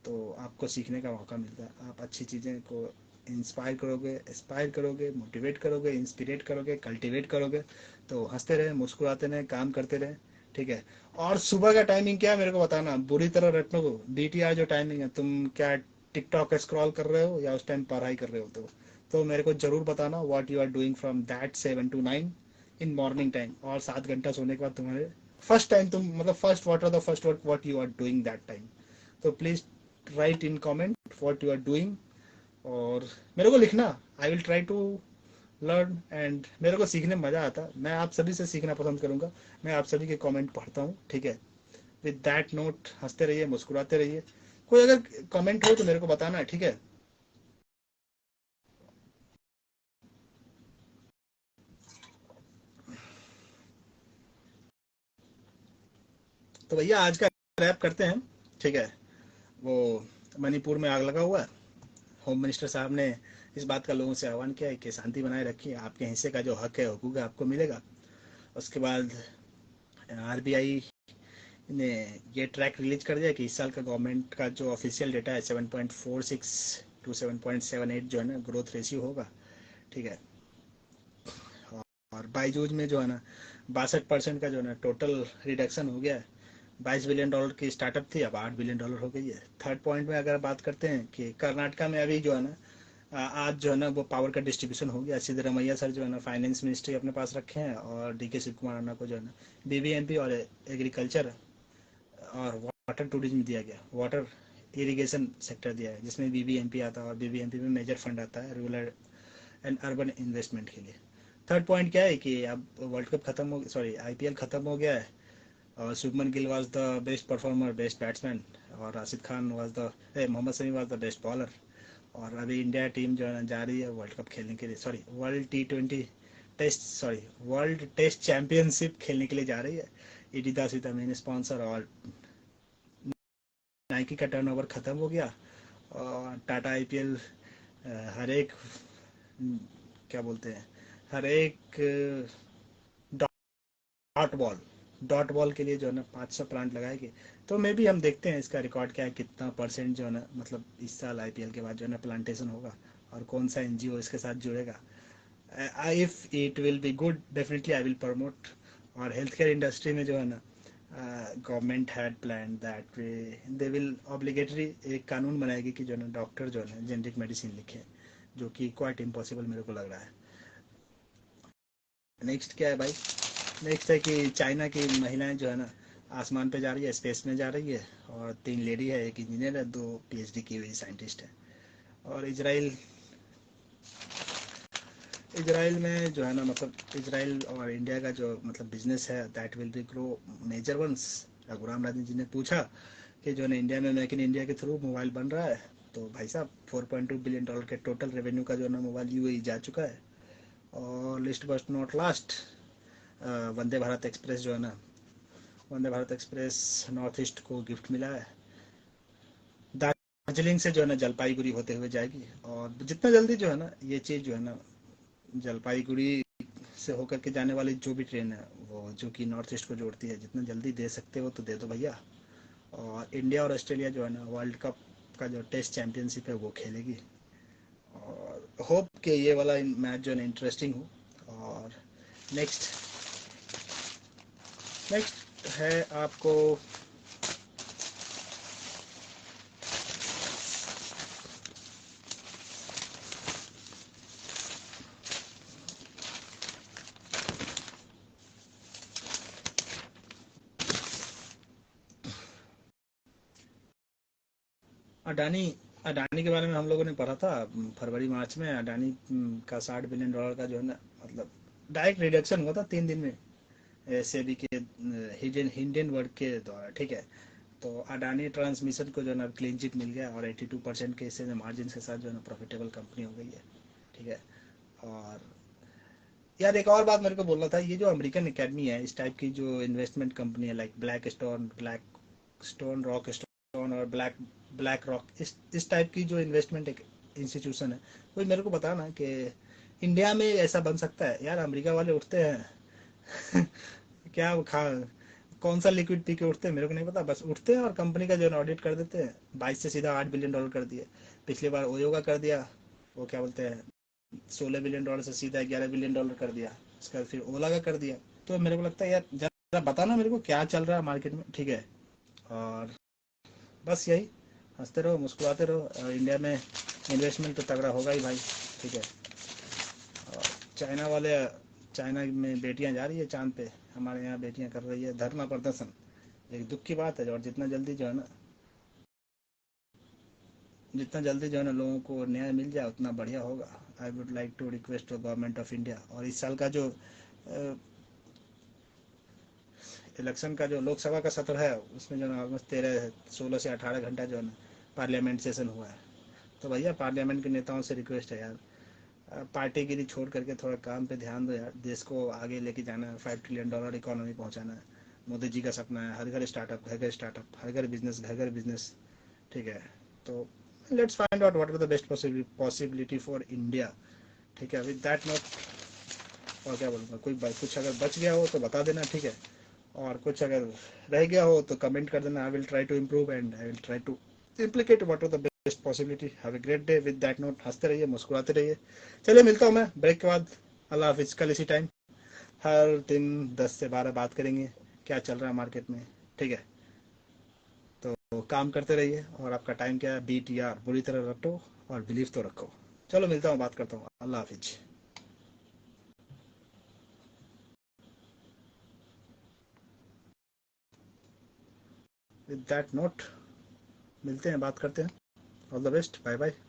[SPEAKER 2] तो आपको सीखने का मौका मिलता है, आप अच्छी चीज़ें को इंस्पायर करोगे, एस्पायर करोगे, मोटिवेट करोगे, इंस्पिरेट करोगे, कल्टिवेट करोगे। तो हंसते रहे, मुस्कुराते रहे, काम करते रहे, ठीक है। और सुबह का टाइमिंग क्या है मेरे को बताना, बुरी तरह रटने को, डीटीआर जो टाइमिंग है, तुम क्या टिकटॉक स्क्रॉल कर रहे हो या उस टाइम पढ़ाई कर रहे हो, तो मेरे को जरूर बताना what you are doing from that 7 to 9 in morning time. और 7 घंटा सोने के बाद तुम्हारे फर्स्ट टाइम, तुम मतलब first what are the first work what you are doing that time. तो please write in comment what you are doing, और मेरे को लिखना, I will try to learn, and मेरे को सीखने में मजा आता है, मैं आप सभी से सीखना पसंद करूंगा। मैं आप सभी के कमेंट पढ़ता हूँ, ठीक है। विद दैट नोट, हंसते रहिए, मुस्कुराते रहिए। कोई अगर कमेंट हो तो मेरे को बताना, ठीक है। तो भैया आज का रैप करते हैं, ठीक है। वो मणिपुर में आग लगा हुआ है, होम मिनिस्टर साहब ने इस बात का लोगों से आह्वान किया है कि शांति बनाए रखिए, आपके हिस्से का जो हक है हुकूक है आपको मिलेगा। उसके बाद आरबीआई ने ये ट्रैक रिलीज कर दिया कि इस साल का गवर्नमेंट का जो ऑफिशियल डेटा है 7.46 टू 7.78 जो है ना ग्रोथ रेशियो होगा, ठीक है। और बाईजूज में जो है ना 62% का जो है ना टोटल रिडक्शन हो गया है। $22 बिलियन की स्टार्टअप थी, अब $8 बिलियन हो गई है। थर्ड पॉइंट में अगर बात करते हैं कि कर्नाटका में अभी जो है ना आज जो है ना वो पावर का डिस्ट्रीब्यूशन हो गया। सिद्धरमैया सर जो है ना फाइनेंस मिनिस्ट्री अपने पास रखे हैं, और डीके शिव कुमार अन्ना को जो है ना बीबीएमपी और एग्रीकल्चर और वाटर टूरिज्म दिया गया, वाटर इरिगेशन सेक्टर दिया है, जिसमें बीबीएमपी आता है, और बीबीएमपी में मेजर फंड आता है रूरल एंड अर्बन इन्वेस्टमेंट के लिए। थर्ड पॉइंट क्या है कि अब वर्ल्ड कप खत्म हो, सॉरी आईपीएल खत्म हो गया है, और Shubman Gill was the best performer, best batsman, और Rashid Khan was the Mohammed Shami was the best bowler. और अभी इंडिया टीम जो है जा रही है वर्ल्ड कप खेलने के लिए, sorry world T20 test, sorry world test championship खेलने के लिए जा रही है। Adidas is the main sponsor, और नाइकी का टर्नओवर खत्म हो गया, और टाटा आईपीएल हर एक क्या बोलते हैं, हर एक डॉट बॉल के लिए जो है ना 500 प्लांट लगाएंगे। तो मे भी हम देखते हैं इसका रिकॉर्ड क्या है, कितना परसेंट जो है ना मतलब इस साल आईपीएल के बाद जो है ना प्लांटेशन होगा, और कौन सा एनजीओ इसके साथ जुड़ेगा। If it will be good definitely I will promote. और हेल्थ केयर इंडस्ट्री में जो है ना government had plan that they will obligatory एक कानून बनाएगी कि जो है ना डॉक्टर जो है ना जेनरिक मेडिसिन लिखे, जो कि क्वाइट इम्पॉसिबल मेरे को लग रहा है। नेक्स्ट क्या है भाई, नेक्स्ट है कि चाइना की महिलाएं जो है ना आसमान पे जा रही है, स्पेस में जा रही है, और 3 लेडी है, एक इंजीनियर है, 2 पीएचडी की हुई साइंटिस्ट है। और इसराइल इसराइल में जो है ना मतलब इसराइल और इंडिया का जो मतलब बिजनेस है that will be grow major ones. Raghuram Rajan ji ने पूछा कि जो है ना इंडिया में मेक इन इंडिया के थ्रू मोबाइल बन रहा है, तो भाई साहब $4.2 बिलियन के टोटल रेवेन्यू का जो है ना मोबाइल यूएई जा चुका है। और least but not last, Vande Bharat express जो है ना, Vande Bharat express North East को गिफ्ट मिला है। दार्जिलिंग से जो है ना जलपाईगुड़ी होते हुए जाएगी, और जितना जल्दी जो है ना ये चीज़ जो है ना जलपाईगुड़ी से होकर के जाने वाली जो भी ट्रेन है वो जो कि नॉर्थ ईस्ट को जोड़ती है, जितना जल्दी दे सकते हो तो दे दो भैया। और इंडिया और ऑस्ट्रेलिया जो है ना वर्ल्ड कप का जो टेस्ट चैंपियनशिप है वो खेलेगी, और होप कि ये वाला मैच जो है ना इंटरेस्टिंग हो। और नेक्स्ट नेक्स्ट है आपको अडानी अडानी के बारे में हम लोगों ने पढ़ा था फरवरी मार्च में। अडानी का $60 बिलियन का जो है ना मतलब डायरेक्ट रिडक्शन हुआ था 3 दिन में सेबी के हिडन हिंडन वर्ड के द्वारा, ठीक है। तो अडानी ट्रांसमिशन को जो है ना क्लीन चिट मिल गया, और 82% के हिस्से में मार्जिन के साथ जो है ना प्रॉफिटेबल कंपनी हो गई है, ठीक है। और यार एक और बात मेरे को बोलना था, ये जो अमेरिकन एकेडमी है इस टाइप की जो इन्वेस्टमेंट कंपनी है like black stone rock stone और ब्लैक रॉक, इस टाइप की जो इन्वेस्टमेंट इंस्टीट्यूशन है, कोई मेरे को बता ना कि इंडिया में ऐसा बन सकता है। यार अमेरिका वाले उठते हैं क्या वो खा कौन सा लिक्विड पी के उठते हैं मेरे को नहीं पता, बस उठते हैं और कंपनी का जो है ऑडिट कर देते हैं। 22 से सीधा $8 बिलियन कर दिए। पिछली बार ओयो का कर दिया, वो क्या बोलते हैं $16 बिलियन से सीधा $11 बिलियन कर दिया। उसका फिर ओला का कर दिया। तो मेरे को लगता है यार जरा बताना मेरे को क्या चल रहा है मार्केट में, ठीक है। और बस यही, हंसते रहो मुस्कुराते रहो, और इंडिया में इन्वेस्टमेंट तो तगड़ा होगा ही भाई, ठीक है। और चाइना वाले, चाइना में बेटियां जा रही है चांद पे, हमारे यहाँ बेटियां कर रही है धरना प्रदर्शन। एक दुख की बात है, और जितना जल्दी जो है ना लोगों को न्याय मिल जाए उतना बढ़िया होगा। I would like to request to government of India. और इस साल का जो इलेक्शन का जो लोकसभा का सत्र है उसमें जो है ऑलमोस्ट 16 से 18 घंटा जो है ना पार्लियामेंट सेशन हुआ है। तो भैया पार्लियामेंट के नेताओं से रिक्वेस्ट है यार, पार्टीगिरी छोड़ करके थोड़ा काम पे ध्यान दो यार। देश को आगे लेके जाना है, $5 ट्रिलियन इकोनॉमी पहुंचाना है। मोदी जी का सपना है हर घर स्टार्टअप, घर घर स्टार्टअप, हर घर बिजनेस, घर घर बिजनेस, ठीक है। तो let's find out what are the best possibility for India. ठीक है, विद दैट नोट और क्या बोलूँगा, कोई कुछ अगर बच गया हो तो बता देना, ठीक है, और कुछ अगर रह गया हो तो कमेंट कर देना। I will try to improve and I will try to implicate what are the best possibility. Have a great day. With that note हंसते रहिए, मुस्कुराते रहिए। चलिए मिलता हूँ मैं ब्रेक के बाद। अल्लाह हाफिज। कल इसी टाइम हर दिन 10 से 12 बात करेंगे क्या चल रहा है मार्केट में, ठीक है। तो काम करते रहिए और आपका टाइम क्या है, BTR बुरी तरह रटो और बिलीव तो रखो। चलो मिलता हूँ, बात करता हूँ। अल्लाह हाफिज। विद दैट नोट मिलते हैं, बात करते हैं। All the best, bye bye.